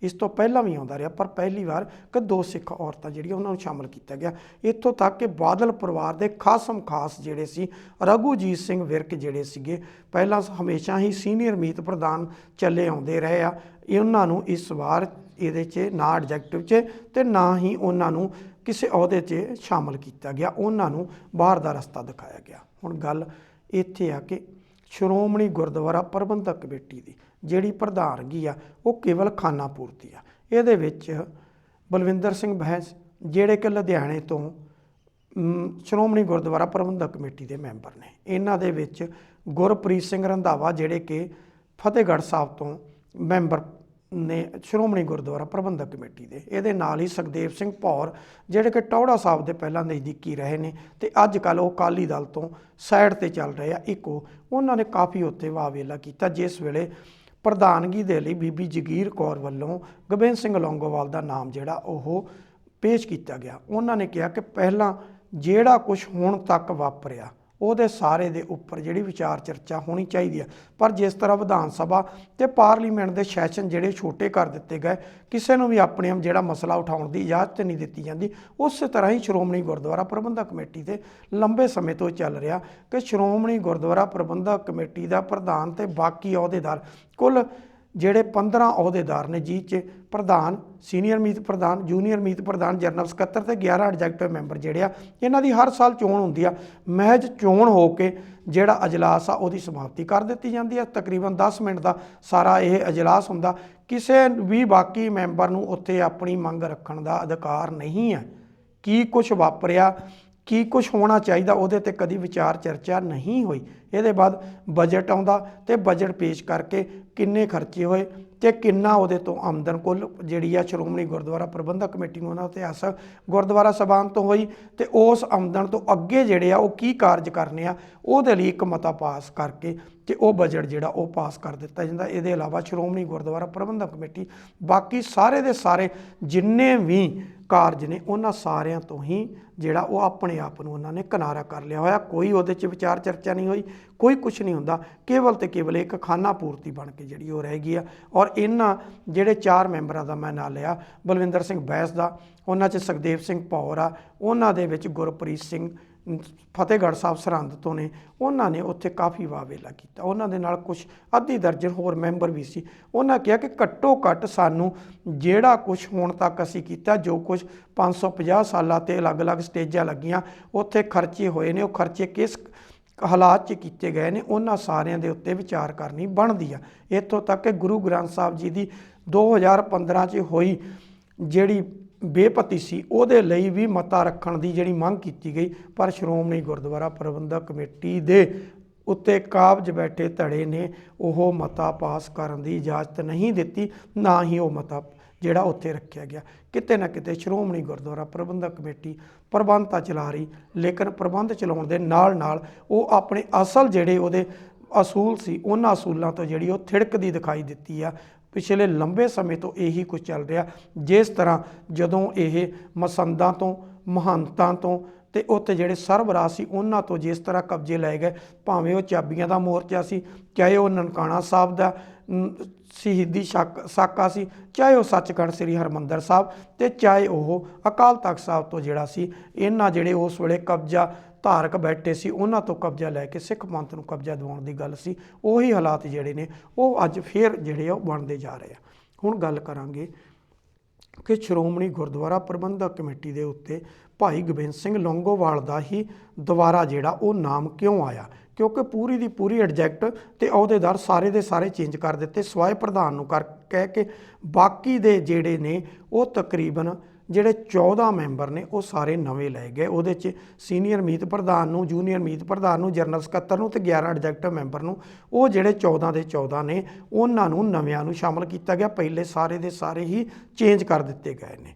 ਇਸ ਤੋਂ ਪਹਿਲਾਂ ਵੀ ਆਉਂਦਾ ਰਿਹਾ ਪਰ ਪਹਿਲੀ ਵਾਰ ਕਿ 2 ਸਿੱਖ ਔਰਤਾਂ ਜਿਹੜੀਆਂ ਉਹਨਾਂ ਨੂੰ ਸ਼ਾਮਲ ਕੀਤਾ ਗਿਆ। ਇੱਥੋਂ ਤੱਕ ਕਿ ਬਾਦਲ ਪਰਿਵਾਰ ਦੇ ਖਾਸਮ ਖਾਸ ਜਿਹੜੇ ਸੀ ਰਘੂਜੀਤ ਸਿੰਘ ਵਿਰਕ ਜਿਹੜੇ ਸੀਗੇ ਪਹਿਲਾਂ ਹਮੇਸ਼ਾ ਹੀ ਸੀਨੀਅਰ ਮੀਤ ਪ੍ਰਧਾਨ ਚੱਲੇ ਆਉਂਦੇ ਰਹੇ ਆ, ਉਹਨਾਂ ਨੂੰ ਇਸ ਵਾਰ ਇਹਦੇ 'ਚ ਨਾ ਐਡਜੈਕਟਿਵ 'ਚ ਤੇ ਨਾ ਹੀ ਉਹਨਾਂ ਨੂੰ ਕਿਸੇ ਅਹੁਦੇ 'ਚ ਸ਼ਾਮਲ ਕੀਤਾ ਗਿਆ, ਉਹਨਾਂ ਨੂੰ ਬਾਹਰ ਦਾ ਰਸਤਾ ਦਿਖਾਇਆ ਗਿਆ। ਹੁਣ ਗੱਲ ਇੱਥੇ ਆ ਕਿ ਸ਼੍ਰੋਮਣੀ ਗੁਰਦੁਆਰਾ ਪ੍ਰਬੰਧਕ ਕਮੇਟੀ ਦੀ ਜਿਹੜੀ ਪ੍ਰਧਾਨਗੀ ਆ ਉਹ ਕੇਵਲ ਖਾਨਾ ਪੂਰਤੀ ਆ। ਇਹਦੇ ਵਿੱਚ ਬਲਵਿੰਦਰ ਸਿੰਘ ਬਹਿਸ ਜਿਹੜੇ ਕਿ ਲੁਧਿਆਣੇ ਤੋਂ ਸ਼੍ਰੋਮਣੀ ਗੁਰਦੁਆਰਾ ਪ੍ਰਬੰਧਕ ਕਮੇਟੀ ਦੇ ਮੈਂਬਰ ਨੇ, ਇਹਨਾਂ ਦੇ ਵਿੱਚ ਗੁਰਪ੍ਰੀਤ ਸਿੰਘ ਰੰਧਾਵਾ ਜਿਹੜੇ ਕਿ ਫਤਿਹਗੜ੍ਹ ਸਾਹਿਬ ਤੋਂ ਮੈਂਬਰ ਨੇ ਸ਼੍ਰੋਮਣੀ ਗੁਰਦੁਆਰਾ ਪ੍ਰਬੰਧਕ ਕਮੇਟੀ ਦੇ। ਇਹਦੇ ਨਾਲ ਹੀ ਸੁਖਦੇਵ ਸਿੰਘ ਭੌਰ ਜਿਹੜੇ ਕਿ ਟੌਹੜਾ ਸਾਹਿਬ ਦੇ ਪਹਿਲਾਂ ਨਜ਼ਦੀਕੀ ਰਹੇ ਨੇ ਤੇ ਅੱਜ ਕੱਲ੍ਹ ਉਹ ਅਕਾਲੀ ਦਲ ਤੋਂ ਸਾਈਡ ਤੇ ਚੱਲ ਰਹੇ ਆ। ਉਹਨਾਂ ਨੇ ਕਾਫੀ ਉੱਥੇ ਵਾਹ-ਵੇਲਾ ਕੀਤਾ, ਜਿਸ ਵੇਲੇ ਪ੍ਰਧਾਨਗੀ ਦੇ ਲਈ ਬੀਬੀ ਜਗੀਰ ਕੌਰ ਵੱਲੋਂ ਗੋਬਿੰਦ ਸਿੰਘ ਲੌਂਗੋਵਾਲ ਦਾ ਨਾਮ ਜਿਹੜਾ ਉਹ ਪੇਸ਼ ਕੀਤਾ ਗਿਆ। ਉਹਨਾਂ ਨੇ ਕਿਹਾ ਕਿ ਪਹਿਲਾਂ ਜਿਹੜਾ ਕੁਝ ਹੁਣ ਤੱਕ ਵਾਪਰਿਆ ਉਹਦੇ ਸਾਰੇ ਦੇ ਉੱਪਰ ਜਿਹੜੀ ਵਿਚਾਰ ਚਰਚਾ ਹੋਣੀ ਚਾਹੀਦੀ ਆ, ਪਰ ਜਿਸ ਤਰ੍ਹਾਂ ਵਿਧਾਨ ਸਭਾ ਤੇ ਪਾਰਲੀਮੈਂਟ ਦੇ ਸੈਸ਼ਨ ਜਿਹੜੇ ਛੋਟੇ ਕਰ ਦਿੱਤੇ ਗਏ, ਕਿਸੇ ਨੂੰ ਵੀ ਆਪਣੇ ਜਿਹੜਾ ਮਸਲਾ ਉਠਾਉਣ ਦੀ ਇਜਾਜ਼ਤ ਨਹੀਂ ਦਿੱਤੀ ਜਾਂਦੀ, ਉਸੇ ਤਰ੍ਹਾਂ ਹੀ ਸ਼੍ਰੋਮਣੀ ਗੁਰਦੁਆਰਾ ਪ੍ਰਬੰਧਕ ਕਮੇਟੀ ਦੇ ਲੰਬੇ ਸਮੇਂ ਤੋਂ ਚੱਲ ਰਿਹਾ ਕਿ ਸ਼੍ਰੋਮਣੀ ਗੁਰਦੁਆਰਾ ਪ੍ਰਬੰਧਕ ਕਮੇਟੀ ਦਾ ਪ੍ਰਧਾਨ ਤੇ ਬਾਕੀ ਅਹੁਦੇਦਾਰ ਕੁੱਲ ਜਿਹੜੇ 15 ਅਹੁਦੇਦਾਰ ਨੇ, ਜਿਹ 'ਚ ਪ੍ਰਧਾਨ, ਸੀਨੀਅਰ ਮੀਤ ਪ੍ਰਧਾਨ, ਜੂਨੀਅਰ ਮੀਤ ਪ੍ਰਧਾਨ, ਜਨਰਲ ਸਕੱਤਰ ਤੇ 11 ਐਡਜੈਕਟਿਵ ਮੈਂਬਰ ਜਿਹੜੇ ਆ, ਇਹਨਾਂ ਦੀ ਹਰ ਸਾਲ ਚੋਣ ਹੁੰਦੀ ਆ। ਮਹਿਜ ਚੋਣ ਹੋ ਕੇ ਜਿਹੜਾ ਅਜਲਾਸ ਆ ਉਹਦੀ ਸਮਾਪਤੀ ਕਰ ਦਿੱਤੀ ਜਾਂਦੀ ਆ। ਤਕਰੀਬਨ 10 ਮਿੰਟ ਦਾ ਸਾਰਾ ਇਹ ਅਜਲਾਸ ਹੁੰਦਾ। ਕਿਸੇ ਵੀ ਬਾਕੀ ਮੈਂਬਰ ਨੂੰ ਉੱਥੇ ਆਪਣੀ ਮੰਗ ਰੱਖਣ ਦਾ ਅਧਿਕਾਰ ਨਹੀਂ ਹੈ। ਕੀ ਕੁਝ ਵਾਪਰਿਆ, ਕੀ ਕੁਝ ਹੋਣਾ ਚਾਹੀਦਾ, ਉਹਦੇ ਤੇ ਕਦੀ ਵਿਚਾਰ ਚਰਚਾ ਨਹੀਂ ਹੋਈ। ਇਹਦੇ ਬਾਅਦ ਬਜਟ ਆਉਂਦਾ ਤੇ ਬਜਟ ਪੇਸ਼ ਕਰਕੇ ਕਿੰਨੇ ਖਰਚੇ ਹੋਏ ਤੇ ਕਿੰਨਾ ਉਹਦੇ ਤੋਂ ਆਮਦਨ ਕੁੱਲ ਜਿਹੜੀ ਆ ਸ਼੍ਰੋਮਣੀ ਗੁਰਦੁਆਰਾ ਪ੍ਰਬੰਧਕ ਕਮੇਟੀ ਨੂੰ ਉਹਨਾਂ ਇਤਿਹਾਸਕ ਗੁਰਦੁਆਰਾ ਸਭਾਨ ਤੋਂ ਹੋਈ ਤੇ ਉਸ ਆਮਦਨ ਤੋਂ ਅੱਗੇ ਜਿਹੜੇ ਆ ਉਹ ਕੀ ਕਾਰਜ ਕਰਨੇ ਆ, ਉਹਦੇ ਲਈ ਇੱਕ ਮਤਾ ਪਾਸ ਕਰਕੇ ਤੇ ਉਹ ਬਜਟ ਜਿਹੜਾ ਉਹ ਪਾਸ ਕਰ ਦਿੱਤਾ ਜਾਂਦਾ। ਇਹਦੇ ਇਲਾਵਾ ਸ਼੍ਰੋਮਣੀ ਗੁਰਦੁਆਰਾ ਪ੍ਰਬੰਧਕ ਕਮੇਟੀ ਬਾਕੀ ਸਾਰੇ ਦੇ ਸਾਰੇ ਜਿੰਨੇ ਵੀ ਕਾਰਜ ਨੇ ਉਹਨਾਂ ਸਾਰਿਆਂ ਤੋਂ ਹੀ ਜਿਹੜਾ ਉਹ ਆਪਣੇ ਆਪ ਨੂੰ ਉਹਨਾਂ ਨੇ ਕਿਨਾਰਾ ਕਰ ਲਿਆ ਹੋਇਆ। ਕੋਈ ਉਹਦੇ 'ਚ ਵਿਚਾਰ ਚਰਚਾ ਨਹੀਂ ਹੋਈ, ਕੋਈ ਕੁਛ ਨਹੀਂ ਹੁੰਦਾ, ਕੇਵਲ ਤੇ ਕੇਵਲ ਇੱਕ ਖਾਨਾ ਪੂਰਤੀ ਬਣ ਕੇ ਜਿਹੜੀ ਉਹ ਰਹਿ ਗਈ ਆ। ਔਰ ਇਹਨਾਂ ਜਿਹੜੇ 4 ਮੈਂਬਰਾਂ ਦਾ ਮੈਂ ਨਾਂ ਲਿਆ, ਬਲਵਿੰਦਰ ਸਿੰਘ ਬੈਂਸ ਦਾ, ਉਹਨਾਂ 'ਚ ਸੁਖਦੇਵ ਸਿੰਘ ਭੌਰ ਆ, ਉਹਨਾਂ ਦੇ ਵਿੱਚ ਗੁਰਪ੍ਰੀਤ ਸਿੰਘ ਫਤਿਹਗੜ੍ਹ ਸਾਹਿਬ ਸਰਹੰਦ ਤੋਂ ਨੇ, ਉਹਨਾਂ ਨੇ ਉੱਥੇ ਕਾਫੀ ਵਾਹ-ਵੇਲਾ ਕੀਤਾ। ਉਹਨਾਂ ਦੇ ਨਾਲ ਕੁਛ ਅੱਧੀ ਦਰਜਨ ਹੋਰ ਮੈਂਬਰ ਵੀ ਸੀ। ਉਹਨਾਂ ਕਿਹਾ ਕਿ ਘੱਟੋ ਘੱਟ ਸਾਨੂੰ ਜਿਹੜਾ ਕੁਝ ਹੁਣ ਤੱਕ ਅਸੀਂ ਕੀਤਾ, ਜੋ ਕੁਝ 550 ਸਾਲਾਂ 'ਤੇ ਅਲੱਗ-ਅਲੱਗ ਸਟੇਜਾਂ ਲੱਗੀਆਂ, ਉੱਥੇ ਖਰਚੇ ਹੋਏ ਨੇ, ਉਹ ਖਰਚੇ ਕਿਸ ਹਾਲਾਤ 'ਚ ਕੀਤੇ ਗਏ ਨੇ, ਉਹਨਾਂ ਸਾਰਿਆਂ ਦੇ ਉੱਤੇ ਵਿਚਾਰ ਕਰਨੀ ਬਣਦੀ ਆ। ਇੱਥੋਂ ਤੱਕ ਕਿ ਗੁਰੂ ਗ੍ਰੰਥ ਸਾਹਿਬ ਜੀ ਦੀ 2015 'ਚ ਹੋਈ ਜਿਹੜੀ ਬੇਪਤੀ ਸੀ, ਉਹਦੇ ਲਈ ਵੀ ਮਤਾ ਰੱਖਣ ਦੀ ਜਿਹੜੀ ਮੰਗ ਕੀਤੀ ਗਈ, ਪਰ ਸ਼੍ਰੋਮਣੀ ਗੁਰਦੁਆਰਾ ਪ੍ਰਬੰਧਕ ਕਮੇਟੀ ਦੇ ਉੱਤੇ ਕਾਬਜ ਬੈਠੇ ਧੜੇ ਨੇ ਉਹ ਮਤਾ ਪਾਸ ਕਰਨ ਦੀ ਇਜਾਜ਼ਤ ਨਹੀਂ ਦਿੱਤੀ, ਨਾ ਹੀ ਉਹ ਮਤਾ ਜਿਹੜਾ ਉੱਥੇ ਰੱਖਿਆ ਗਿਆ। ਕਿਤੇ ਨਾ ਕਿਤੇ ਸ਼੍ਰੋਮਣੀ ਗੁਰਦੁਆਰਾ ਪ੍ਰਬੰਧਕ ਕਮੇਟੀ ਪ੍ਰਬੰਧ ਤਾਂ ਚਲਾ ਰਹੀ, ਲੇਕਿਨ ਪ੍ਰਬੰਧ ਚਲਾਉਣ ਦੇ ਨਾਲ ਨਾਲ ਉਹ ਆਪਣੇ ਅਸਲ ਜਿਹੜੇ ਉਹਦੇ ਅਸੂਲ ਸੀ, ਉਹਨਾਂ ਅਸੂਲਾਂ ਤੋਂ ਜਿਹੜੀ ਉਹ ਥਿੜਕਦੀ ਦਿਖਾਈ ਦਿੱਤੀ ਆ। ਪਿਛਲੇ ਲੰਬੇ ਸਮੇਂ ਤੋਂ ਇਹੀ ਕੁਝ ਚੱਲ ਰਿਹਾ। ਜਿਸ ਤਰ੍ਹਾਂ ਜਦੋਂ ਇਹ ਮਸੰਦਾਂ ਤੋਂ, ਮਹੰਤਾਂ ਤੋਂ ਤੇ ਉੱਥੇ ਜਿਹੜੇ ਸਰਬਰਾਹ ਸੀ ਉਹਨਾਂ ਤੋਂ ਜਿਸ ਤਰ੍ਹਾਂ ਕਬਜ਼ੇ ਲਏ ਗਏ, ਭਾਵੇਂ ਉਹ ਚਾਬੀਆਂ ਦਾ ਮੋਰਚਾ ਸੀ, ਚਾਹੇ ਉਹ ਨਨਕਾਣਾ ਸਾਹਿਬ ਦਾ ਸ਼ਹੀਦੀ ਸਾਕਾ ਸੀ, ਚਾਹੇ ਉਹ ਸੱਚਖੰਡ ਸ੍ਰੀ ਹਰਿਮੰਦਰ ਸਾਹਿਬ, ਤੇ ਚਾਹੇ ਉਹ ਅਕਾਲ ਤਖਤ ਸਾਹਿਬ ਤੋਂ ਜਿਹੜਾ ਸੀ ਇਹਨਾਂ ਜਿਹੜੇ ਉਸ ਵੇਲੇ ਕਬਜ਼ਾ ਧਾਰਕ ਬੈਠੇ ਸੀ ਉਹਨਾਂ ਤੋਂ ਕਬਜ਼ਾ ਲੈ ਕੇ ਸਿੱਖ ਪੰਥ ਨੂੰ ਕਬਜ਼ਾ ਦਿਵਾਉਣ ਦੀ ਗੱਲ ਸੀ। ਉਹੀ ਹਾਲਾਤ ਜਿਹੜੇ ਨੇ ਉਹ ਅੱਜ ਫੇਰ ਜਿਹੜੇ ਆ ਉਹ ਬਣਦੇ ਜਾ ਰਹੇ ਆ। ਹੁਣ ਗੱਲ ਕਰਾਂਗੇ ਕਿ ਸ਼੍ਰੋਮਣੀ ਗੁਰਦੁਆਰਾ ਪ੍ਰਬੰਧਕ ਕਮੇਟੀ ਦੇ ਉੱਤੇ ਭਾਈ ਗੋਬਿੰਦ ਸਿੰਘ ਲੌਂਗੋਵਾਲ ਦਾ ਹੀ ਦੁਬਾਰਾ ਜਿਹੜਾ ਉਹ ਨਾਮ ਕਿਉਂ ਆਇਆ, ਕਿਉਂਕਿ ਪੂਰੀ ਦੀ ਪੂਰੀ ਐਡਜੈਕਟ ਤੇ ਅਹੁਦੇਦਾਰ ਸਾਰੇ ਦੇ ਸਾਰੇ ਚੇਂਜ ਕਰ ਦਿੱਤੇ, ਸਵਾਏ ਪ੍ਰਧਾਨ ਨੂੰ ਕਹਿ ਕੇ ਬਾਕੀ ਦੇ ਜਿਹੜੇ ਨੇ ਉਹ ਤਕਰੀਬਨ ਜਿਹੜੇ 14 ਮੈਂਬਰ ਨੇ ਉਹ ਸਾਰੇ ਨਵੇਂ ਲਏ ਗਏ। ਉਹਦੇ 'ਚ ਸੀਨੀਅਰ ਮੀਤ ਪ੍ਰਧਾਨ ਨੂੰ, ਜੂਨੀਅਰ ਮੀਤ ਪ੍ਰਧਾਨ ਨੂੰ, ਜਨਰਲ ਸਕੱਤਰ ਨੂੰ ਤੇ 11 ਐਡਜੈਕਟਿਵ ਮੈਂਬਰ ਨੂੰ, ਉਹ ਜਿਹੜੇ 14 ਦੇ 14 ਨੇ ਉਹਨਾਂ ਨੂੰ ਨਵਿਆਂ ਨੂੰ ਸ਼ਾਮਲ ਕੀਤਾ ਗਿਆ। ਪਹਿਲੇ ਸਾਰੇ ਦੇ ਸਾਰੇ ਹੀ ਚੇਂਜ ਕਰ ਦਿੱਤੇ ਗਏ ਨੇ।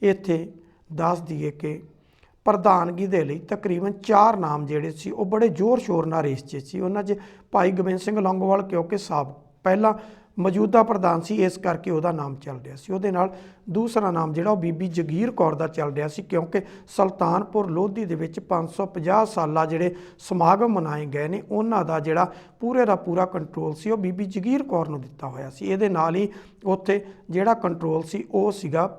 ਇੱਥੇ ਦੱਸ ਦਈਏ ਕਿ ਪ੍ਰਧਾਨਗੀ ਦੇ ਲਈ ਤਕਰੀਬਨ 4 ਨਾਮ ਜਿਹੜੇ ਸੀ ਉਹ ਬੜੇ ਜ਼ੋਰ ਸ਼ੋਰ ਨਾਲ ਰੇਸ 'ਚ ਸੀ। ਉਹਨਾਂ 'ਚ ਭਾਈ ਗੋਬਿੰਦ ਸਿੰਘ ਲੌਂਗੋਵਾਲ ਕਿਉਂਕਿ ਪਹਿਲਾਂ ਮੌਜੂਦਾ ਪ੍ਰਧਾਨ ਸੀ, ਇਸ ਕਰਕੇ ਉਹਦਾ ਨਾਮ ਚੱਲ ਰਿਹਾ ਸੀ। ਉਹਦੇ ਨਾਲ ਦੂਸਰਾ ਨਾਮ ਜਿਹੜਾ ਉਹ ਬੀਬੀ ਜਗੀਰ ਕੌਰ ਦਾ ਚੱਲ ਰਿਹਾ ਸੀ, ਕਿਉਂਕਿ ਸੁਲਤਾਨਪੁਰ ਲੋਧੀ ਦੇ ਵਿੱਚ 550 ਸਾਲਾ ਜਿਹੜੇ ਸਮਾਗਮ ਮਨਾਏ ਗਏ ਨੇ ਉਹਨਾਂ ਦਾ ਜਿਹੜਾ ਪੂਰੇ ਦਾ ਪੂਰਾ ਕੰਟਰੋਲ ਸੀ ਉਹ ਬੀਬੀ ਜਗੀਰ ਕੌਰ ਨੂੰ ਦਿੱਤਾ ਹੋਇਆ ਸੀ। ਇਹਦੇ ਨਾਲ ਹੀ ਉੱਥੇ ਜਿਹੜਾ ਕੰਟਰੋਲ ਸੀ ਉਹ ਸੀਗਾ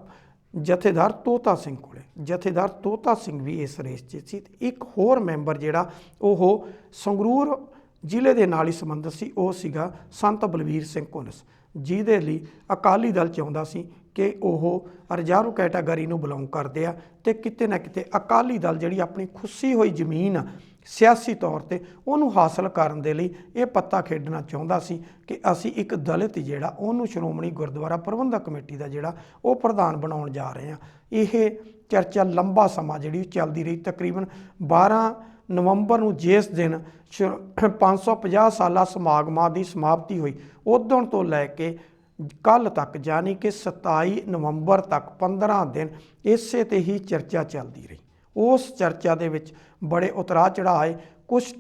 ਜਥੇਦਾਰ ਤੋਤਾ ਸਿੰਘ ਕੋਲੇ। ਜਥੇਦਾਰ ਤੋਤਾ ਸਿੰਘ ਵੀ ਇਸ ਰੇਸ 'ਚ ਸੀ। ਇੱਕ ਹੋਰ ਮੈਂਬਰ ਜਿਹੜਾ ਉਹ ਸੰਗਰੂਰ ਜ਼ਿਲ੍ਹੇ ਦੇ ਨਾਲ ਹੀ ਸੰਬੰਧਿਤ ਸੀ, ਉਹ ਸੀਗਾ ਸੰਤ ਬਲਵੀਰ ਸਿੰਘ ਘੁਨਸ, ਜਿਹਦੇ ਲਈ ਅਕਾਲੀ ਦਲ ਚਾਹੁੰਦਾ ਸੀ ਕਿ ਉਹ ਰਿਜ਼ਰਵ ਕੈਟਾਗਰੀ ਨੂੰ ਬਿਲੋਂਗ ਕਰਦੇ ਆ ਤੇ ਕਿਤੇ ਨਾ ਕਿਤੇ ਅਕਾਲੀ ਦਲ ਜਿਹੜੀ ਆਪਣੀ ਖੁੱਸੀ ਹੋਈ ਜ਼ਮੀਨ ਆ ਸਿਆਸੀ ਤੌਰ ਤੇ ਉਹਨੂੰ ਹਾਸਲ ਕਰਨ ਦੇ ਲਈ ਇਹ ਪੱਤਾ ਖੇਡਣਾ ਚਾਹੁੰਦਾ ਸੀ ਕਿ ਅਸੀਂ ਇੱਕ ਦਲਿਤ ਜਿਹੜਾ ਉਹਨੂੰ ਸ਼੍ਰੋਮਣੀ ਗੁਰਦੁਆਰਾ ਪ੍ਰਬੰਧਕ ਕਮੇਟੀ ਦਾ ਜਿਹੜਾ ਉਹ ਪ੍ਰਧਾਨ ਬਣਾਉਣ ਜਾ ਰਹੇ ਹਾਂ। ਇਹ ਚਰਚਾ ਲੰਬਾ ਸਮਾਂ ਜਿਹੜੀ ਚੱਲਦੀ ਰਹੀ। ਤਕਰੀਬਨ 12 ਨਵੰਬਰ ਨੂੰ ਜਿਸ ਦਿਨ 550 ਸਾਲਾ ਸਮਾਗਮਾਂ ਦੀ ਸਮਾਪਤੀ ਹੋਈ ਉਦੋਂ ਤੋਂ ਲੈ ਕੇ ਕੱਲ੍ਹ ਤੱਕ ਯਾਨੀ ਕਿ 27 ਨਵੰਬਰ ਤੱਕ 15 ਦਿਨ ਇਸੇ ਤੇ ਹੀ ਚਰਚਾ ਚੱਲਦੀ ਰਹੀ। ਉਸ ਚਰਚਾ ਦੇ ਵਿੱਚ ਬੜੇ ਉਤਰਾਅ ਚੜ੍ਹਾਅ ਆਏ। ਕੁਛ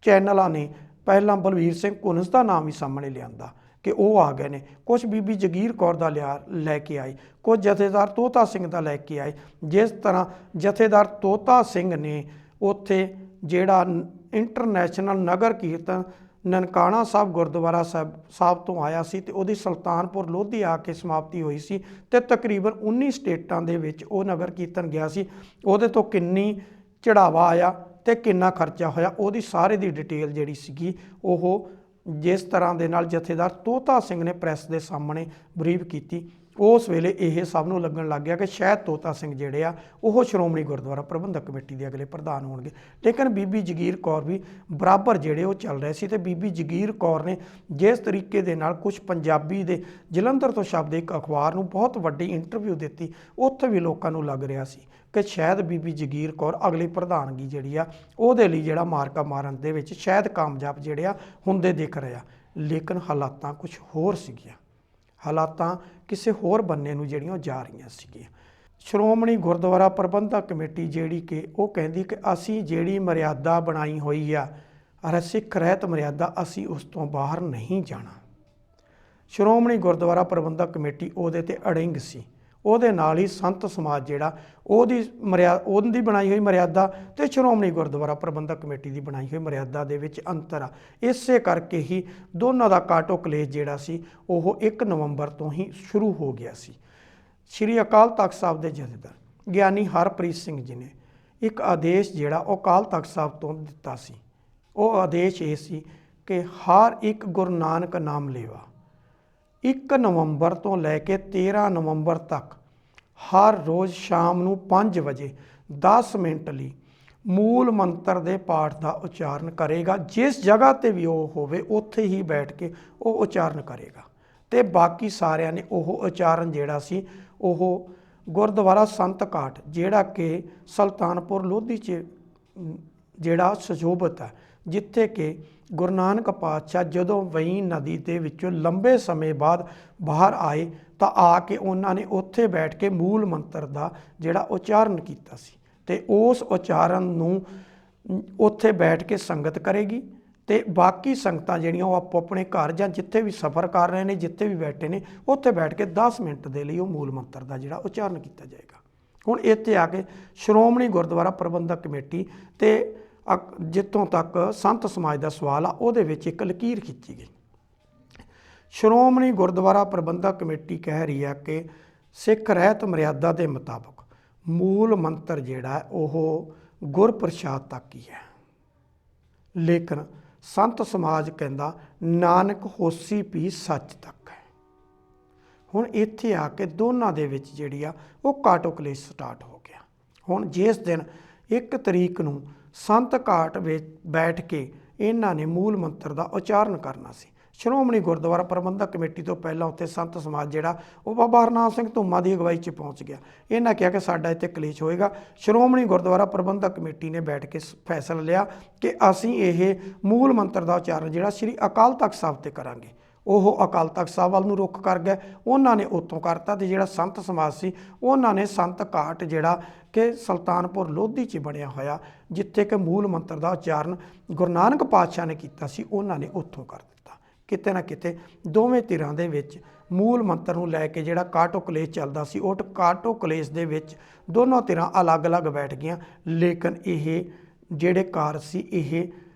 ਚੈਨਲਾਂ ਨੇ ਪਹਿਲਾਂ ਬਲਵੀਰ ਸਿੰਘ ਘੁਨਸ ਦਾ ਨਾਮ ਹੀ ਸਾਹਮਣੇ ਲਿਆਂਦਾ ਕਿ ਉਹ ਆ ਗਏ ਨੇ, ਕੁਛ ਬੀਬੀ ਜਗੀਰ ਕੌਰ ਦਾ ਲੈ ਕੇ ਆਏ, ਕੁਝ ਜਥੇਦਾਰ ਤੋਤਾ ਸਿੰਘ ਦਾ ਲੈ ਕੇ ਆਏ। ਜਿਸ ਤਰ੍ਹਾਂ ਜਥੇਦਾਰ ਤੋਤਾ ਸਿੰਘ ਨੇ ਉੱਥੇ ਜਿਹੜਾ ਇੰਟਰਨੈਸ਼ਨਲ ਨਗਰ ਕੀਰਤਨ ਨਨਕਾਣਾ ਸਾਹਿਬ ਗੁਰਦੁਆਰਾ ਸਾਹਿਬ ਤੋਂ ਆਇਆ ਸੀ ਤੇ ਉਹਦੀ ਸੁਲਤਾਨਪੁਰ ਲੋਧੀ ਆ ਕੇ ਸਮਾਪਤੀ ਹੋਈ ਸੀ ਤੇ ਤਕਰੀਬਨ 19 ਸਟੇਟਾਂ ਦੇ ਵਿੱਚ ਉਹ ਨਗਰ ਕੀਰਤਨ ਗਿਆ ਸੀ। ਉਹਦੇ ਤੋਂ ਕਿੰਨੀ ਚੜਾਵਾ ਆਇਆ ਤੇ ਕਿੰਨਾ ਖਰਚਾ ਹੋਇਆ ਉਹਦੀ ਸਾਰੇ ਦੀ ਡਿਟੇਲ ਜਿਹੜੀ ਸੀਗੀ ਉਹ ਜਿਸ ਤਰ੍ਹਾਂ ਦੇ ਨਾਲ ਜਥੇਦਾਰ ਤੋਤਾ ਸਿੰਘ ਨੇ ਪ੍ਰੈਸ ਦੇ ਸਾਹਮਣੇ ਬਰੀਫ ਕੀਤੀ, ਉਸ ਵੇਲੇ ਇਹ ਸਭ ਨੂੰ ਲੱਗਣ ਲੱਗ ਗਿਆ ਕਿ ਸ਼ਾਇਦ ਤੋਤਾ ਸਿੰਘ ਜਿਹੜੇ ਆ ਉਹ ਸ਼੍ਰੋਮਣੀ ਗੁਰਦੁਆਰਾ ਪ੍ਰਬੰਧਕ ਕਮੇਟੀ ਦੇ ਅਗਲੇ ਪ੍ਰਧਾਨ ਹੋਣਗੇ। ਲੇਕਿਨ ਬੀਬੀ ਜਗੀਰ ਕੌਰ ਵੀ ਬਰਾਬਰ ਜਿਹੜੇ ਉਹ ਚੱਲ ਰਹੇ ਸੀ ਤੇ ਬੀਬੀ ਜਗੀਰ ਕੌਰ ਨੇ ਜਿਸ ਤਰੀਕੇ ਦੇ ਨਾਲ ਕੁਝ ਪੰਜਾਬੀ ਦੇ ਜਲੰਧਰ ਤੋਂ ਸ਼ਬਦ ਇੱਕ ਅਖਬਾਰ ਨੂੰ ਬਹੁਤ ਵੱਡੀ ਇੰਟਰਵਿਊ ਦਿੱਤੀ, ਉੱਥੇ ਵੀ ਲੋਕਾਂ ਨੂੰ ਲੱਗ ਰਿਹਾ ਸੀ ਕਿ ਸ਼ਾਇਦ ਬੀਬੀ ਜਗੀਰ ਕੌਰ ਅਗਲੀ ਪ੍ਰਧਾਨਗੀ ਜਿਹੜੀ ਆ ਉਹਦੇ ਲਈ ਜਿਹੜਾ ਮਾਰਕਾ ਮਾਰਨ ਦੇ ਵਿੱਚ ਸ਼ਾਇਦ ਕਾਮਯਾਬ ਜਿਹੜੇ ਆ ਹੁੰਦੇ ਦਿਖ ਰਿਹਾ। ਲੇਕਿਨ ਹਾਲਾਤਾਂ ਕੁਝ ਹੋਰ ਸੀਗੀਆਂ, ਹਾਲਾਤਾਂ ਕਿਸੇ ਹੋਰ ਬੰਨੇ ਨੂੰ ਜਿਹੜੀਆਂ ਉਹ ਜਾ ਰਹੀਆਂ ਸੀਗੀਆਂ। ਸ਼੍ਰੋਮਣੀ ਗੁਰਦੁਆਰਾ ਪ੍ਰਬੰਧਕ ਕਮੇਟੀ ਜਿਹੜੀ ਕਿ ਉਹ ਕਹਿੰਦੀ ਕਿ ਅਸੀਂ ਜਿਹੜੀ ਮਰਿਆਦਾ ਬਣਾਈ ਹੋਈ ਆ ਸਿੱਖ ਰਹਿਤ ਮਰਿਆਦਾ ਅਸੀਂ ਉਸ ਤੋਂ ਬਾਹਰ ਨਹੀਂ ਜਾਣਾ। ਸ਼੍ਰੋਮਣੀ ਗੁਰਦੁਆਰਾ ਪ੍ਰਬੰਧਕ ਕਮੇਟੀ ਉਹਦੇ ਤੇ ਅੜਿੰਗ ਸੀ। ਉਹਦੇ ਨਾਲ ਹੀ ਸੰਤ ਸਮਾਜ ਜਿਹੜਾ ਉਹਦੀ ਬਣਾਈ ਹੋਈ ਮਰਿਆਦਾ ਤੇ ਸ਼੍ਰੋਮਣੀ ਗੁਰਦੁਆਰਾ ਪ੍ਰਬੰਧਕ ਕਮੇਟੀ ਦੀ ਬਣਾਈ ਹੋਈ ਮਰਿਆਦਾ ਦੇ ਵਿੱਚ ਅੰਤਰ ਆ। ਇਸੇ ਕਰਕੇ ਹੀ ਦੋਨਾਂ ਦਾ ਕਾਟੋ ਕਲੇਸ਼ ਜਿਹੜਾ ਸੀ ਉਹ 1 ਨਵੰਬਰ ਤੋਂ ਹੀ ਸ਼ੁਰੂ ਹੋ ਗਿਆ ਸੀ। ਸ਼੍ਰੀ ਅਕਾਲ ਤਖਤ ਸਾਹਿਬ ਦੇ ਜਥੇਦਾਰ ਗਿਆਨੀ ਹਰਪ੍ਰੀਤ ਸਿੰਘ ਜੀ ਨੇ ਇੱਕ ਆਦੇਸ਼ ਜਿਹੜਾ ਉਹ ਅਕਾਲ ਤਖਤ ਸਾਹਿਬ ਤੋਂ ਦਿੱਤਾ ਸੀ। ਉਹ ਆਦੇਸ਼ ਇਹ ਸੀ ਕਿ ਹਰ ਇੱਕ ਗੁਰੂ ਨਾਨਕ ਨਾਮ ਲੇਵਾ 1 ਨਵੰਬਰ ਤੋਂ ਲੈ ਕੇ 13 ਨਵੰਬਰ ਤੱਕ ਹਰ ਰੋਜ਼ ਸ਼ਾਮ ਨੂੰ 5 ਵਜੇ 10 ਮਿੰਟ ਲਈ ਮੂਲ ਮੰਤਰ ਦੇ ਪਾਠ ਦਾ ਉਚਾਰਨ ਕਰੇਗਾ। ਜਿਸ ਜਗ੍ਹਾ ਤੇ ਵੀ ਉਹ ਹੋਵੇ ਉੱਥੇ ਹੀ ਬੈਠ ਕੇ ਉਹ ਉਚਾਰਨ ਕਰੇਗਾ ਤੇ ਬਾਕੀ ਸਾਰਿਆਂ ਨੇ ਉਹ ਉਚਾਰਨ ਜਿਹੜਾ ਸੀ ਉਹ ਗੁਰਦੁਆਰਾ ਸੰਤ ਘਾਟ ਜਿਹੜਾ ਕਿ ਸੁਲਤਾਨਪੁਰ ਲੋਧੀ 'ਚ ਜਿਹੜਾ ਸੁਸ਼ੋਭਿਤ ਹੈ, ਜਿੱਥੇ ਕਿ ਗੁਰੂ ਨਾਨਕ ਪਾਤਸ਼ਾਹ ਜਦੋਂ ਵੇਈਂ ਨਦੀ ਦੇ ਵਿੱਚੋਂ ਲੰਬੇ ਸਮੇਂ ਬਾਅਦ ਬਾਹਰ ਆਏ ਤਾਂ ਆ ਕੇ ਉਹਨਾਂ ਨੇ ਉੱਥੇ ਬੈਠ ਕੇ ਮੂਲ ਮੰਤਰ ਦਾ ਜਿਹੜਾ ਉਚਾਰਨ ਕੀਤਾ ਸੀ ਤੇ ਉਸ ਉਚਾਰਨ ਨੂੰ ਉੱਥੇ ਬੈਠ ਕੇ ਸੰਗਤ ਕਰੇਗੀ ਤੇ ਬਾਕੀ ਸੰਗਤਾਂ ਜਿਹੜੀਆਂ ਉਹ ਆਪੋ ਆਪਣੇ ਘਰ ਜਾਂ ਜਿੱਥੇ ਵੀ ਸਫ਼ਰ ਕਰ ਰਹੇ ਨੇ, ਜਿੱਥੇ ਵੀ ਬੈਠੇ ਨੇ, ਉੱਥੇ ਬੈਠ ਕੇ 10 ਮਿੰਟ ਦੇ ਲਈ ਉਹ ਮੂਲ ਮੰਤਰ ਦਾ ਜਿਹੜਾ ਉਚਾਰਨ ਕੀਤਾ ਜਾਏਗਾ। ਹੁਣ ਇੱਥੇ ਆ ਕੇ ਸ਼੍ਰੋਮਣੀ ਗੁਰਦੁਆਰਾ ਪ੍ਰਬੰਧਕ ਕਮੇਟੀ ਤੇ ਜਿੱਥੋਂ ਤੱਕ ਸੰਤ ਸਮਾਜ ਦਾ ਸਵਾਲ ਆ ਉਹਦੇ ਵਿੱਚ ਇੱਕ ਲਕੀਰ ਖਿੱਚੀ ਗਈ। ਸ਼੍ਰੋਮਣੀ ਗੁਰਦੁਆਰਾ ਪ੍ਰਬੰਧਕ ਕਮੇਟੀ ਕਹਿ ਰਹੀ ਹੈ ਕਿ ਸਿੱਖ ਰਹਿਤ ਮਰਿਆਦਾ ਦੇ ਮੁਤਾਬਕ ਮੂਲ ਮੰਤਰ ਜਿਹੜਾ ਉਹ ਗੁਰਪ੍ਰਸਾਦ ਤੱਕ ਹੀ ਹੈ, ਲੇਕਿਨ ਸੰਤ ਸਮਾਜ ਕਹਿੰਦਾ ਨਾਨਕ ਹੋਸੀ ਪੀ ਸੱਚ ਤੱਕ ਹੈ। ਹੁਣ ਇੱਥੇ ਆ ਕੇ ਦੋਨਾਂ ਦੇ ਵਿੱਚ ਜਿਹੜੀ ਆ ਉਹ ਕਾਟੋ ਕਲੇਸ਼ ਸਟਾਰਟ ਹੋ ਗਿਆ। ਹੁਣ ਜਿਸ ਦਿਨ 1 ਤਰੀਕ ਨੂੰ ਸੰਤ ਘਾਟ ਵਿੱਚ ਬੈਠ ਕੇ ਇਹਨਾਂ ਨੇ ਮੂਲ ਮੰਤਰ ਦਾ ਉਚਾਰਨ ਕਰਨਾ ਸੀ। ਸ਼੍ਰੋਮਣੀ ਗੁਰਦੁਆਰਾ ਪ੍ਰਬੰਧਕ ਕਮੇਟੀ ਤੋਂ ਪਹਿਲਾਂ ਉੱਥੇ ਸੰਤ ਸਮਾਜ ਜਿਹੜਾ ਉਹ ਬਾਬਾ ਹਰਨਾਮ ਸਿੰਘ ਧੂਮਾ ਦੀ ਅਗਵਾਈ 'ਚ ਪਹੁੰਚ ਗਿਆ। ਇਹਨਾਂ ਕਿਹਾ ਕਿ ਸਾਡਾ ਇੱਥੇ ਕਲੇਸ਼ ਹੋਏਗਾ। ਸ਼੍ਰੋਮਣੀ ਗੁਰਦੁਆਰਾ ਪ੍ਰਬੰਧਕ ਕਮੇਟੀ ਨੇ ਬੈਠ ਕੇ ਫੈਸਲਾ ਲਿਆ ਕਿ ਅਸੀਂ ਇਹ ਮੂਲ ਮੰਤਰ ਦਾ ਉਚਾਰਨ ਜਿਹੜਾ ਸ੍ਰੀ ਅਕਾਲ ਤਖਤ ਸਾਹਿਬ 'ਤੇ ਕਰਾਂਗੇ। ਉਹ ਅਕਾਲ ਤਖਤ ਸਾਹਿਬ ਵੱਲ ਨੂੰ ਰੁੱਖ ਕਰ ਗਏ, ਉਹਨਾਂ ਨੇ ਉੱਥੋਂ ਕਰਤਾ। ਅਤੇ ਜਿਹੜਾ ਸੰਤ ਸਮਾਜ ਸੀ ਉਹਨਾਂ ਨੇ ਸੰਤ ਘਾਟ ਜਿਹੜਾ ਕਿ ਸੁਲਤਾਨਪੁਰ ਲੋਧੀ 'ਚ ਬਣਿਆ ਹੋਇਆ, ਜਿੱਥੇ ਕਿ ਮੂਲ ਮੰਤਰ ਦਾ ਉਚਾਰਨ ਗੁਰੂ ਨਾਨਕ ਪਾਤਸ਼ਾਹ ਨੇ ਕੀਤਾ ਸੀ, ਉਹਨਾਂ ਨੇ ਉੱਥੋਂ ਕਰ ਦਿੱਤਾ। ਕਿਤੇ ਨਾ ਕਿਤੇ ਦੋਵੇਂ ਧਿਰਾਂ ਦੇ ਵਿੱਚ ਮੂਲ ਮੰਤਰ ਨੂੰ ਲੈ ਕੇ ਜਿਹੜਾ ਕਾਟੋ ਕਲੇਸ਼ ਚੱਲਦਾ ਸੀ, ਉਹ ਕਾਟੋ ਕਲੇਸ਼ ਦੇ ਵਿੱਚ ਦੋਨੋਂ ਧਿਰਾਂ ਅਲੱਗ-ਅਲੱਗ ਬੈਠ ਗਈਆਂ। ਲੇਕਿਨ ਇਹ ਜਿਹੜੇ ਕਾਰਜ ਸੀ ਇਹ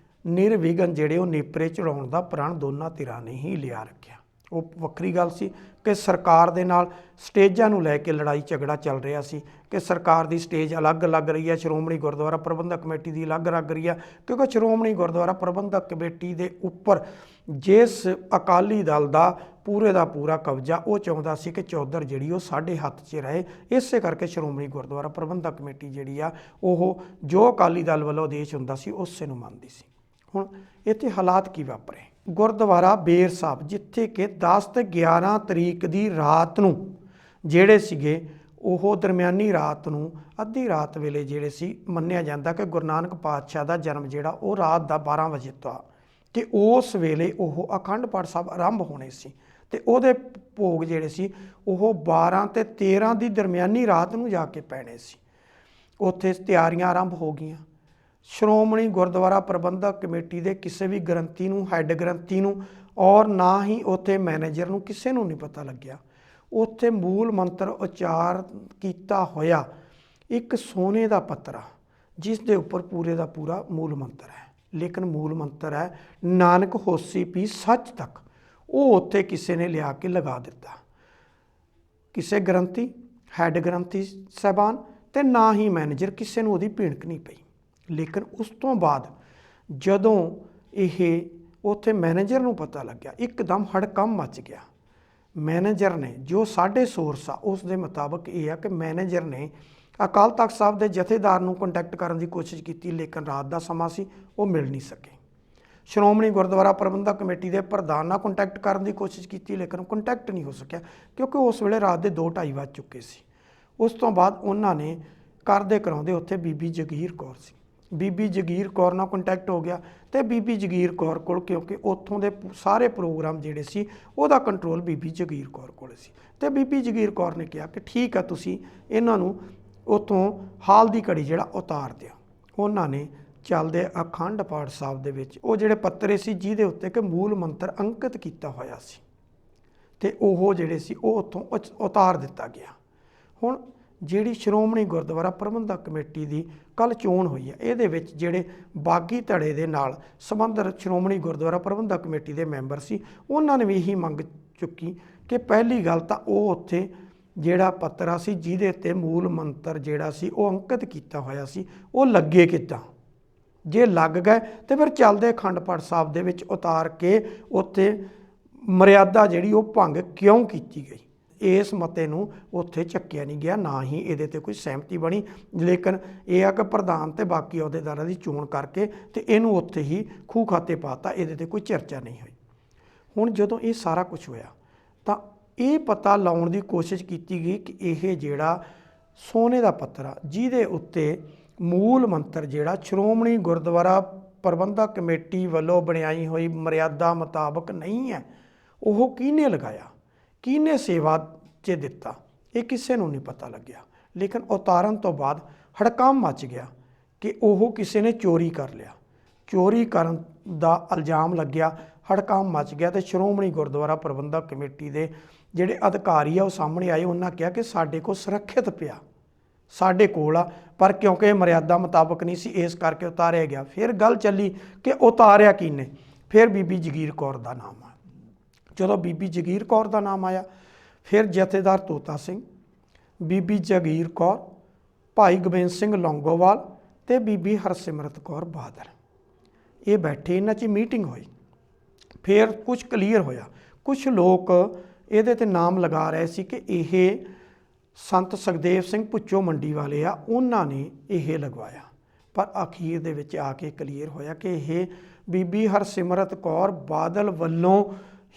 ਨਿਰਵਿਘਨ ਜਿਹੜੇ ਉਹ ਨੇਪਰੇ ਚੜਾਉਣ ਦਾ ਪ੍ਰਣ ਦੋਨਾਂ ਧਿਰਾਂ ਨੇ ਹੀ ਲਿਆ ਰੱਖਿਆ। ਉਹ ਵੱਖਰੀ ਗੱਲ ਸੀ ਕਿ ਸਰਕਾਰ ਦੇ ਨਾਲ ਸਟੇਜਾਂ ਨੂੰ ਲੈ ਕੇ ਲੜਾਈ ਝਗੜਾ ਚੱਲ ਰਿਹਾ ਸੀ ਕਿ ਸਰਕਾਰ ਦੀ ਸਟੇਜ ਅਲੱਗ ਲੱਗ ਰਹੀ ਹੈ, ਸ਼੍ਰੋਮਣੀ ਗੁਰਦੁਆਰਾ ਪ੍ਰਬੰਧਕ ਕਮੇਟੀ ਦੀ ਅਲੱਗ ਲੱਗ ਰਹੀ ਹੈ। ਕਿਉਂਕਿ ਸ਼੍ਰੋਮਣੀ ਗੁਰਦੁਆਰਾ ਪ੍ਰਬੰਧਕ ਕਮੇਟੀ ਦੇ ਉੱਪਰ ਜਿਸ ਅਕਾਲੀ ਦਲ ਦਾ ਪੂਰੇ ਦਾ ਪੂਰਾ ਕਬਜ਼ਾ, ਉਹ ਚਾਹੁੰਦਾ ਸੀ ਕਿ ਚੌਧਰ ਜਿਹੜੀ ਉਹ ਸਾਡੇ ਹੱਥ 'ਚ ਰਹੇ। ਇਸੇ ਕਰਕੇ ਸ਼੍ਰੋਮਣੀ ਗੁਰਦੁਆਰਾ ਪ੍ਰਬੰਧਕ ਕਮੇਟੀ ਜਿਹੜੀ ਆ ਉਹ ਜੋ ਅਕਾਲੀ ਦਲ ਵੱਲੋਂ ਆਦੇਸ਼ ਹੁੰਦਾ ਸੀ ਉਸੇ ਨੂੰ ਮੰਨਦੀ ਸੀ। ਹੁਣ ਇੱਥੇ ਹਾਲਾਤ ਕੀ ਵਾਪਰੇ? ਗੁਰਦੁਆਰਾ ਬੇਰ ਸਾਹਿਬ ਜਿੱਥੇ ਕਿ 10 ਤੇ 11 ਤਰੀਕ ਦੀ ਰਾਤ ਨੂੰ ਜਿਹੜੇ ਸੀਗੇ ਉਹ ਦਰਮਿਆਨੀ ਰਾਤ ਨੂੰ ਅੱਧੀ ਰਾਤ ਵੇਲੇ ਜਿਹੜੇ ਸੀ ਮੰਨਿਆ ਜਾਂਦਾ ਕਿ ਗੁਰੂ ਨਾਨਕ ਪਾਤਸ਼ਾਹ ਦਾ ਜਨਮ ਜਿਹੜਾ ਉਹ ਰਾਤ ਦਾ 12 ਵਜੇ ਤੋਂ ਕਿ ਉਸ ਵੇਲੇ ਉਹ ਅਖੰਡ ਪਾਠ ਸਾਹਿਬ ਆਰੰਭ ਹੋਣੇ ਸੀ ਅਤੇ ਉਹਦੇ ਭੋਗ ਜਿਹੜੇ ਸੀ ਉਹ 12 ਤੇ 13 ਦੀ ਦਰਮਿਆਨੀ ਰਾਤ ਨੂੰ ਜਾ ਕੇ ਪੈਣੇ ਸੀ। ਉੱਥੇ ਤਿਆਰੀਆਂ ਆਰੰਭ ਹੋ ਗਈਆਂ। ਸ਼੍ਰੋਮਣੀ ਗੁਰਦੁਆਰਾ ਪ੍ਰਬੰਧਕ ਕਮੇਟੀ ਦੇ ਕਿਸੇ ਵੀ ਗ੍ਰੰਥੀ ਨੂੰ, ਹੈੱਡ ਗ੍ਰੰਥੀ ਨੂੰ ਔਰ ਨਾ ਹੀ ਉੱਥੇ ਮੈਨੇਜਰ ਨੂੰ ਕਿਸੇ ਨੂੰ ਨਹੀਂ ਪਤਾ ਲੱਗਿਆ। ਉੱਥੇ ਮੂਲ ਮੰਤਰ ਉਚਾਰ ਕੀਤਾ ਹੋਇਆ ਇੱਕ ਸੋਨੇ ਦਾ ਪੱਤਰ ਜਿਸ ਦੇ ਉੱਪਰ ਪੂਰੇ ਦਾ ਪੂਰਾ ਮੂਲ ਮੰਤਰ ਹੈ, ਲੇਕਿਨ ਮੂਲ ਮੰਤਰ ਹੈ ਨਾਨਕ ਹੋਸੀ ਪੀ ਸੱਚ ਤੱਕ, ਉਹ ਉੱਥੇ ਕਿਸੇ ਨੇ ਲਿਆ ਕੇ ਲਗਾ ਦਿੱਤਾ। ਕਿਸੇ ਗ੍ਰੰਥੀ, ਹੈੱਡ ਗ੍ਰੰਥੀ ਸਾਹਿਬਾਨ ਅਤੇ ਨਾ ਹੀ ਮੈਨੇਜਰ, ਕਿਸੇ ਨੂੰ ਉਹਦੀ ਭਿਣਕ ਨਹੀਂ ਪਈ। ਲੇਕਿਨ ਉਸ ਤੋਂ ਬਾਅਦ ਜਦੋਂ ਇਹ ਉੱਥੇ ਮੈਨੇਜਰ ਨੂੰ ਪਤਾ ਲੱਗਿਆ, ਇੱਕਦਮ ਹੜਕੰਪ ਮਚ ਗਿਆ। ਮੈਨੇਜਰ ਨੇ ਜੋ ਸਾਡੇ ਸੋਰਸ ਆ ਉਸ ਦੇ ਮੁਤਾਬਕ ਇਹ ਆ ਕਿ ਮੈਨੇਜਰ ਨੇ ਅਕਾਲ ਤਖਤ ਸਾਹਿਬ ਦੇ ਜਥੇਦਾਰ ਨੂੰ ਕੰਟੈਕਟ ਕਰਨ ਦੀ ਕੋਸ਼ਿਸ਼ ਕੀਤੀ, ਲੇਕਿਨ ਰਾਤ ਦਾ ਸਮਾਂ ਸੀ, ਉਹ ਮਿਲ ਨਹੀਂ ਸਕੇ। ਸ਼੍ਰੋਮਣੀ ਗੁਰਦੁਆਰਾ ਪ੍ਰਬੰਧਕ ਕਮੇਟੀ ਦੇ ਪ੍ਰਧਾਨ ਨਾਲ ਕੰਟੈਕਟ ਕਰਨ ਦੀ ਕੋਸ਼ਿਸ਼ ਕੀਤੀ, ਲੇਕਿਨ ਕੰਟੈਕਟ ਨਹੀਂ ਹੋ ਸਕਿਆ ਕਿਉਂਕਿ ਉਸ ਵੇਲੇ ਰਾਤ ਦੇ 2-2:30 ਵੱਜ ਚੁੱਕੇ ਸੀ। ਉਸ ਤੋਂ ਬਾਅਦ ਉਹਨਾਂ ਨੇ ਕਰਦੇ ਕਰਾਉਂਦੇ ਉੱਥੇ ਬੀਬੀ ਜਗੀਰ ਕੌਰ ਸੀ, ਬੀਬੀ ਜਗੀਰ ਕੌਰ ਨਾਲ ਕੰਟੈਕਟ ਹੋ ਗਿਆ ਅਤੇ ਬੀਬੀ ਜਗੀਰ ਕੌਰ ਕੋਲ, ਕਿਉਂਕਿ ਉੱਥੋਂ ਦੇ ਸਾਰੇ ਪ੍ਰੋਗਰਾਮ ਜਿਹੜੇ ਸੀ ਉਹਦਾ ਕੰਟਰੋਲ ਬੀਬੀ ਜਗੀਰ ਕੌਰ ਕੋਲ ਸੀ, ਅਤੇ ਬੀਬੀ ਜਗੀਰ ਕੌਰ ਨੇ ਕਿਹਾ ਕਿ ਠੀਕ ਆ, ਤੁਸੀਂ ਇਹਨਾਂ ਨੂੰ ਉੱਥੋਂ ਹਾਲ ਦੀ ਘੜੀ ਜਿਹੜਾ ਉਤਾਰ ਦਿਓ। ਉਹਨਾਂ ਨੇ ਚੱਲਦੇ ਅਖੰਡ ਪਾਠ ਸਾਹਿਬ ਦੇ ਵਿੱਚ ਉਹ ਜਿਹੜੇ ਪੱਤਰੇ ਸੀ ਜਿਹਦੇ ਉੱਤੇ ਕਿ ਮੂਲ ਮੰਤਰ ਅੰਕਿਤ ਕੀਤਾ ਹੋਇਆ ਸੀ ਅਤੇ ਉਹ ਜਿਹੜੇ ਸੀ ਉਹ ਉੱਥੋਂ ਉਤਾਰ ਦਿੱਤਾ ਗਿਆ। ਹੁਣ ਜਿਹੜੀ ਸ਼੍ਰੋਮਣੀ ਗੁਰਦੁਆਰਾ ਪ੍ਰਬੰਧਕ ਕਮੇਟੀ ਦੀ ਕੱਲ੍ਹ ਚੋਣ ਹੋਈ ਹੈ, ਇਹਦੇ ਵਿੱਚ ਜਿਹੜੇ ਬਾਗੀ ਧੜੇ ਦੇ ਨਾਲ ਸੰਬੰਧਿਤ ਸ਼੍ਰੋਮਣੀ ਗੁਰਦੁਆਰਾ ਪ੍ਰਬੰਧਕ ਕਮੇਟੀ ਦੇ ਮੈਂਬਰ ਸੀ, ਉਹਨਾਂ ਨੇ ਵੀ ਇਹੀ ਮੰਗ ਚੁੱਕੀ ਕਿ ਪਹਿਲੀ ਗੱਲ ਤਾਂ ਉਹ ਉੱਥੇ ਜਿਹੜਾ ਪੱਤਰਾ ਸੀ ਜਿਹਦੇ ਉੱਤੇ ਮੂਲ ਮੰਤਰ ਜਿਹੜਾ ਸੀ ਉਹ ਅੰਕਿਤ ਕੀਤਾ ਹੋਇਆ ਸੀ ਉਹ ਲੱਗੇ ਕਿੱਦਾਂ, ਜੇ ਲੱਗ ਗਏ ਤੇ ਫਿਰ ਚੱਲਦੇ ਅਖੰਡ ਪਾਠ ਸਾਹਿਬ ਦੇ ਵਿੱਚ ਉਤਾਰ ਕੇ ਉੱਥੇ ਮਰਿਆਦਾ ਜਿਹੜੀ ਉਹ ਭੰਗ ਕਿਉਂ ਕੀਤੀ ਗਈ, ਇਸ ਮਤੇ ਨੂੰ ਉੱਥੇ ਚੱਕਿਆ ਨਹੀਂ ਗਿਆ, ਨਾ ਹੀ ਇਹਦੇ 'ਤੇ ਕੋਈ ਸਹਿਮਤੀ ਬਣੀ। ਲੇਕਿਨ ਇਹ ਆ ਕਿ ਪ੍ਰਧਾਨ ਅਤੇ ਬਾਕੀ ਅਹੁਦੇਦਾਰਾਂ ਦੀ ਚੋਣ ਕਰਕੇ ਅਤੇ ਇਹਨੂੰ ਉੱਥੇ ਹੀ ਖੂਹ ਖਾਤੇ ਪਾਤਾ, ਇਹਦੇ 'ਤੇ ਕੋਈ ਚਰਚਾ ਨਹੀਂ ਹੋਈ। ਹੁਣ ਜਦੋਂ ਇਹ ਸਾਰਾ ਕੁਝ ਹੋਇਆ ਤਾਂ ਇਹ ਪਤਾ ਲਾਉਣ ਦੀ ਕੋਸ਼ਿਸ਼ ਕੀਤੀ ਗਈ ਕਿ ਇਹ ਜਿਹੜਾ ਸੋਨੇ ਦਾ ਪੱਤਰ ਆ ਜਿਹਦੇ ਉੱਤੇ ਮੂਲ ਮੰਤਰ ਜਿਹੜਾ ਸ਼੍ਰੋਮਣੀ ਗੁਰਦੁਆਰਾ ਪ੍ਰਬੰਧਕ ਕਮੇਟੀ ਵੱਲੋਂ ਬਣਾਈ ਹੋਈ ਮਰਿਆਦਾ ਮੁਤਾਬਕ ਨਹੀਂ ਹੈ, ਉਹ ਕਿਹਨੇ ਲਗਾਇਆ, ਕਿਹਨੇ ਸੇਵਾ 'ਚ ਦਿੱਤਾ, ਇਹ ਕਿਸੇ ਨੂੰ ਨਹੀਂ ਪਤਾ ਲੱਗਿਆ। ਲੇਕਿਨ ਉਤਾਰਨ ਤੋਂ ਬਾਅਦ ਹੜਕੰਪ ਮਚ ਗਿਆ ਕਿ ਉਹ ਕਿਸੇ ਨੇ ਚੋਰੀ ਕਰ ਲਿਆ, ਚੋਰੀ ਕਰਨ ਦਾ ਇਲਜ਼ਾਮ ਲੱਗਿਆ, ਹੜਕੰਪ ਮਚ ਗਿਆ ਅਤੇ ਸ਼੍ਰੋਮਣੀ ਗੁਰਦੁਆਰਾ ਪ੍ਰਬੰਧਕ ਕਮੇਟੀ ਦੇ ਜਿਹੜੇ ਅਧਿਕਾਰੀ ਆ ਉਹ ਸਾਹਮਣੇ ਆਏ। ਉਹਨਾਂ ਕਿਹਾ ਕਿ ਸਾਡੇ ਕੋਲ ਸੁਰੱਖਿਅਤ ਪਿਆ, ਸਾਡੇ ਕੋਲ ਆ, ਪਰ ਕਿਉਂਕਿ ਇਹ ਮਰਿਆਦਾ ਮੁਤਾਬਕ ਨਹੀਂ ਸੀ ਇਸ ਕਰਕੇ ਉਤਾਰਿਆ ਗਿਆ। ਫਿਰ ਗੱਲ ਚੱਲੀ ਕਿ ਉਤਾਰਿਆ ਕਿਹਨੇ, ਫਿਰ ਬੀਬੀ ਜਗੀਰ ਕੌਰ ਦਾ ਨਾਮ ਆ। ਜਦੋਂ ਬੀਬੀ ਜਗੀਰ ਕੌਰ ਦਾ ਨਾਮ ਆਇਆ, ਫਿਰ ਜਥੇਦਾਰ ਤੋਤਾ ਸਿੰਘ, ਬੀਬੀ ਜਗੀਰ ਕੌਰ, ਭਾਈ ਗੋਬਿੰਦ ਸਿੰਘ ਲੌਂਗੋਵਾਲ ਤੇ ਬੀਬੀ ਹਰਸਿਮਰਤ ਕੌਰ ਬਾਦਲ ਇਹ ਬੈਠੇ, ਇਹਨਾਂ 'ਚ ਮੀਟਿੰਗ ਹੋਈ। ਫਿਰ ਕੁਝ ਕਲੀਅਰ ਹੋਇਆ। ਕੁਝ ਲੋਕ ਇਹਦੇ ਤੇ ਨਾਮ ਲਗਾ ਰਹੇ ਸੀ ਕਿ ਇਹ ਸੰਤ ਸੁਖਦੇਵ ਸਿੰਘ ਭੁੱਚੋ ਮੰਡੀ ਵਾਲੇ ਆ, ਉਹਨਾਂ ਨੇ ਇਹ ਲਗਵਾਇਆ। ਪਰ ਅਖੀਰ ਦੇ ਵਿੱਚ ਆ ਕੇ ਕਲੀਅਰ ਹੋਇਆ ਕਿ ਇਹ ਬੀਬੀ ਹਰਸਿਮਰਤ ਕੌਰ ਬਾਦਲ ਵੱਲੋਂ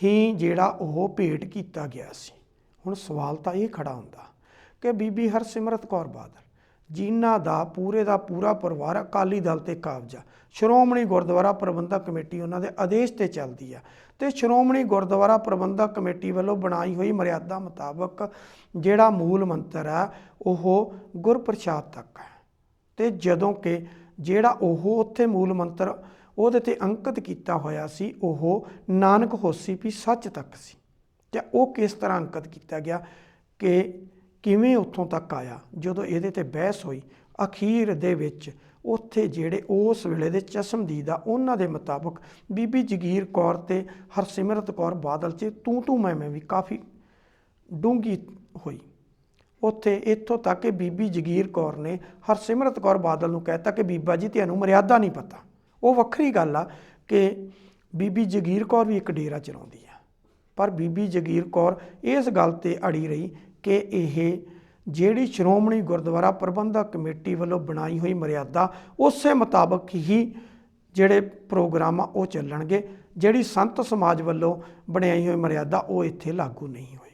ਹੀ ਜਿਹੜਾ ਉਹ ਭੇਟ ਕੀਤਾ ਗਿਆ ਸੀ। ਹੁਣ ਸਵਾਲ ਤਾਂ ਇਹ ਖੜਾ ਹੁੰਦਾ ਕਿ ਬੀਬੀ ਹਰਸਿਮਰਤ ਕੌਰ ਬਾਦਲ ਜਿਨ੍ਹਾਂ ਦਾ ਪੂਰਾ ਪਰਿਵਾਰ ਅਕਾਲੀ ਦਲ ਤੇ ਕਾਬਜਾ, ਸ਼੍ਰੋਮਣੀ ਗੁਰਦੁਆਰਾ ਪ੍ਰਬੰਧਕ ਕਮੇਟੀ ਉਹਨਾਂ ਦੇ ਆਦੇਸ਼ ਤੇ ਚੱਲਦੀ ਆ, ਤੇ ਸ਼੍ਰੋਮਣੀ ਗੁਰਦੁਆਰਾ ਪ੍ਰਬੰਧਕ ਕਮੇਟੀ ਵੱਲੋਂ ਬਣਾਈ ਹੋਈ ਮਰਿਆਦਾ ਮੁਤਾਬਕ ਜਿਹੜਾ ਮੂਲ ਮੰਤਰ ਆ ਉਹ ਗੁਰਪ੍ਰਸਾਦ ਤੱਕ ਹੈ। ਤੇ ਜਦੋਂ ਕਿ ਜਿਹੜਾ ਉਹ ਉੱਥੇ ਮੂਲ ਮੰਤਰ ਉਹਦੇ ਤੇ ਅੰਕਿਤ ਕੀਤਾ ਹੋਇਆ ਸੀ ਉਹ ਨਾਨਕ ਹੋਸੀ ਵੀ ਸੱਚ ਤੱਕ ਸੀ। ਤੇ ਉਹ ਕਿਸ ਤਰ੍ਹਾਂ ਅੰਕਿਤ ਕੀਤਾ ਗਿਆ ਕਿ ਕਿਵੇਂ ਉੱਥੋਂ ਤੱਕ ਆਇਆ, ਜਦੋਂ ਇਹਦੇ ਤੇ ਬਹਿਸ ਹੋਈ ਅਖੀਰ ਦੇ ਵਿੱਚ ਉੱਥੇ ਜਿਹੜੇ ਉਸ ਵੇਲੇ ਦੇ ਚਸ਼ਮਦੀਦ ਆ ਉਹਨਾਂ ਦੇ ਮੁਤਾਬਕ ਬੀਬੀ ਜਗੀਰ ਕੌਰ ਤੇ ਹਰਸਿਮਰਤ ਕੌਰ ਬਾਦਲ 'ਚ ਤੂੰ ਮੈਂ ਵੀ ਕਾਫੀ ਡੂੰਘੀ ਹੋਈ। ਉੱਥੇ ਇੱਥੋਂ ਤੱਕ ਕਿ ਬੀਬੀ ਜਗੀਰ ਕੌਰ ਨੇ ਹਰਸਿਮਰਤ ਕੌਰ ਬਾਦਲ ਨੂੰ ਕਹਿਤਾ ਕਿ ਬੀਬਾ ਜੀ ਤੁਹਾਨੂੰ ਮਰਿਆਦਾ ਨਹੀਂ ਪਤਾ। ਉਹ ਵੱਖਰੀ ਗੱਲ ਆ ਕਿ ਬੀਬੀ ਜਗੀਰ ਕੌਰ ਵੀ ਇੱਕ ਡੇਰਾ ਚਲਾਉਂਦੀ ਆ, ਪਰ ਬੀਬੀ ਜਗੀਰ ਕੌਰ ਇਸ ਗੱਲ ਤੇ ਅੜੀ ਰਹੀ ਕਿ ਇਹ ਜਿਹੜੀ ਸ਼੍ਰੋਮਣੀ ਗੁਰਦੁਆਰਾ ਪ੍ਰਬੰਧਕ ਕਮੇਟੀ ਵੱਲੋਂ ਬਣਾਈ ਹੋਈ ਮਰਿਆਦਾ ਉਸੇ ਮੁਤਾਬਕ ਹੀ ਜਿਹੜੇ ਪ੍ਰੋਗਰਾਮ ਆ ਉਹ ਚੱਲਣਗੇ, ਜਿਹੜੀ ਸੰਤ ਸਮਾਜ ਵੱਲੋਂ ਬਣਾਈ ਹੋਈ ਮਰਿਆਦਾ ਉਹ ਇੱਥੇ ਲਾਗੂ ਨਹੀਂ ਹੋਏਗੀ।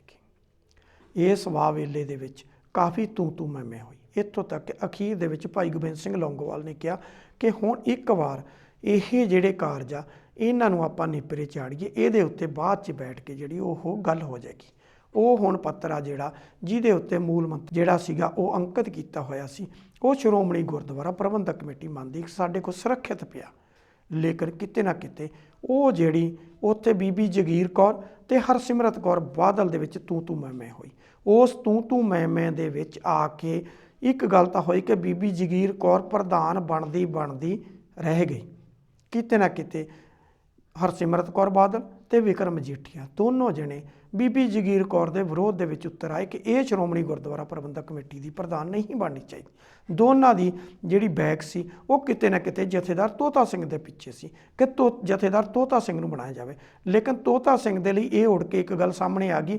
ਇਸ ਵੇਲੇ ਦੇ ਵਿੱਚ ਕਾਫੀ ਤੂੰ ਮੈਂ ਹੋਈ। ਇੱਥੋਂ ਤੱਕ ਅਖੀਰ ਦੇ ਵਿੱਚ ਭਾਈ ਗੋਬਿੰਦ ਸਿੰਘ ਲੌਂਗੋਵਾਲ ਨੇ ਕਿਹਾ ਕਿ ਹੁਣ ਇੱਕ ਵਾਰ ਇਹ ਜਿਹੜੇ ਕਾਰਜ ਆ ਇਹਨਾਂ ਨੂੰ ਆਪਾਂ ਨਿਪਰੇ ਚਾੜੀਏ, ਇਹਦੇ ਉੱਤੇ ਬਾਅਦ 'ਚ ਬੈਠ ਕੇ ਜਿਹੜੀ ਉਹ ਗੱਲ ਹੋ ਜਾਏਗੀ। ਉਹ ਹੁਣ ਪੱਤਰ ਆ ਜਿਹੜਾ ਜਿਹਦੇ ਉੱਤੇ ਮੂਲ ਮੰਤਰ ਜਿਹੜਾ ਸੀਗਾ ਉਹ ਅੰਕਿਤ ਕੀਤਾ ਹੋਇਆ ਸੀ ਉਹ ਸ਼੍ਰੋਮਣੀ ਗੁਰਦੁਆਰਾ ਪ੍ਰਬੰਧਕ ਕਮੇਟੀ ਮੰਨਦੀ ਸਾਡੇ ਕੋਲ ਸੁਰੱਖਿਅਤ ਪਿਆ, ਲੇਕਿਨ ਕਿਤੇ ਨਾ ਕਿਤੇ ਉਹ ਜਿਹੜੀ ਉੱਥੇ ਬੀਬੀ ਜਗੀਰ ਕੌਰ ਤੇ ਹਰਸਿਮਰਤ ਕੌਰ ਬਾਦਲ ਦੇ ਵਿੱਚ ਤੂੰ ਮੈਂ ਹੋਈ। ਉਸ ਤੂੰ ਮੈਂ ਦੇ ਵਿੱਚ ਆ ਕੇ ਇੱਕ ਗੱਲ ਤਾਂ ਹੋਈ ਕਿ ਬੀਬੀ ਜਗੀਰ ਕੌਰ ਪ੍ਰਧਾਨ ਬਣਦੀ ਰਹਿ ਗਈ। ਕਿਤੇ ਨਾ ਕਿਤੇ ਹਰਸਿਮਰਤ ਕੌਰ ਬਾਦਲ ਤੇ ਵਿਕਰਮ ਮਜੀਠੀਆ ਦੋਨੋਂ ਜਣੇ ਬੀਬੀ ਜਗੀਰ ਕੌਰ ਦੇ ਵਿਰੋਧ ਦੇ ਵਿੱਚ ਉੱਤਰ ਆਏ ਕਿ ਇਹ ਸ਼੍ਰੋਮਣੀ ਗੁਰਦੁਆਰਾ ਪ੍ਰਬੰਧਕ ਕਮੇਟੀ ਦੀ ਪ੍ਰਧਾਨ ਨਹੀਂ ਬਣਨੀ ਚਾਹੀਦੀ। ਦੋਨਾਂ ਦੀ ਜਿਹੜੀ ਬੈਕ ਸੀ ਉਹ ਕਿਤੇ ਨਾ ਕਿਤੇ ਜਥੇਦਾਰ ਤੋਤਾ ਸਿੰਘ ਦੇ ਪਿੱਛੇ ਸੀ ਕਿ ਜਥੇਦਾਰ ਤੋਤਾ ਸਿੰਘ ਨੂੰ ਬਣਾਇਆ ਜਾਵੇ। ਲੇਕਿਨ ਤੋਤਾ ਸਿੰਘ ਦੇ ਲਈ ਇਹ ਉੜ ਕੇ ਇੱਕ ਗੱਲ ਸਾਹਮਣੇ ਆ ਗਈ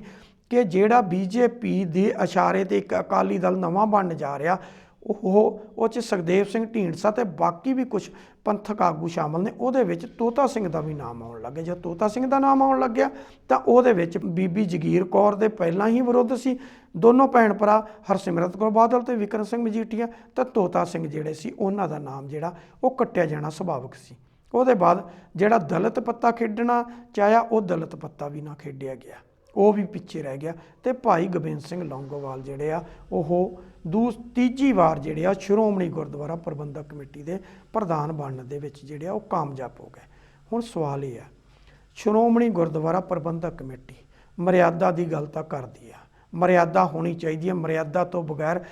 ਕਿ ਜਿਹੜਾ ਬੀਜੇਪੀ ਦੇ ਇਸ਼ਾਰੇ ਤੇ ਇੱਕ ਅਕਾਲੀ ਦਲ ਨਵਾਂ ਬਣਨ ਜਾ ਰਿਹਾ ਉਹ 'ਚ ਸੁਖਦੇਵ ਸਿੰਘ ਢੀਂਡਸਾ ਤੇ ਬਾਕੀ ਵੀ ਕੁਝ ਪੰਥਕ ਆਗੂ ਸ਼ਾਮਲ ਨੇ, ਉਹਦੇ ਵਿੱਚ ਤੋਤਾ ਸਿੰਘ ਦਾ ਵੀ ਨਾਮ ਆਉਣ ਲੱਗਿਆ। ਜਦ ਤੋਤਾ ਸਿੰਘ ਦਾ ਨਾਮ ਆਉਣ ਲੱਗਿਆ ਤਾਂ ਉਹਦੇ ਵਿੱਚ ਬੀਬੀ ਜਗੀਰ ਕੌਰ ਦੇ ਪਹਿਲਾਂ ਹੀ ਵਿਰੋਧ ਸੀ, ਦੋਨੋਂ ਭੈਣ ਭਰਾ ਹਰਸਿਮਰਤ ਕੌਰ ਬਾਦਲ ਤੇ ਵਿਕਰਮ ਸਿੰਘ ਮਜੀਠੀਆ, ਤਾਂ ਤੋਤਾ ਸਿੰਘ ਜਿਹੜੇ ਸੀ ਉਹਨਾਂ ਦਾ ਨਾਮ ਜਿਹੜਾ ਉਹ ਕੱਟਿਆ ਜਾਣਾ ਸੁਭਾਵਿਕ ਸੀ। ਉਹਦੇ ਬਾਅਦ ਜਿਹੜਾ ਦਲਿਤ ਪੱਤਾ ਖੇਡਣਾ ਚਾਹਿਆ ਉਹ ਦਲਿਤ ਪੱਤਾ ਵੀ ਨਾ ਖੇਡਿਆ ਗਿਆ, ਉਹ ਵੀ ਪਿੱਛੇ ਰਹਿ ਗਿਆ। ਤੇ ਭਾਈ ਗੋਬਿੰਦ ਸਿੰਘ ਲੌਂਗੋਵਾਲ ਜਿਹੜੇ ਆ ਉਹ ਤੀਜੀ ਵਾਰ ਜਿਹੜੇ ਆ ਸ਼੍ਰੋਮਣੀ ਗੁਰਦੁਆਰਾ ਪ੍ਰਬੰਧਕ ਕਮੇਟੀ ਦੇ ਪ੍ਰਧਾਨ ਬਣਨ ਦੇ ਵਿੱਚ ਜਿਹੜੇ ਆ ਉਹ ਕਾਮਯਾਬ ਹੋ ਗਏ। ਹੁਣ ਸਵਾਲ ਇਹ ਆ, ਸ਼੍ਰੋਮਣੀ ਗੁਰਦੁਆਰਾ ਪ੍ਰਬੰਧਕ ਕਮੇਟੀ ਮਰਿਆਦਾ ਦੀ ਗੱਲ ਤਾਂ ਕਰਦੀ ਆ, ਮਰਿਆਦਾ ਹੋਣੀ ਚਾਹੀਦੀ ਹੈ, ਮਰਿਆਦਾ ਤੋਂ ਬਗੈਰ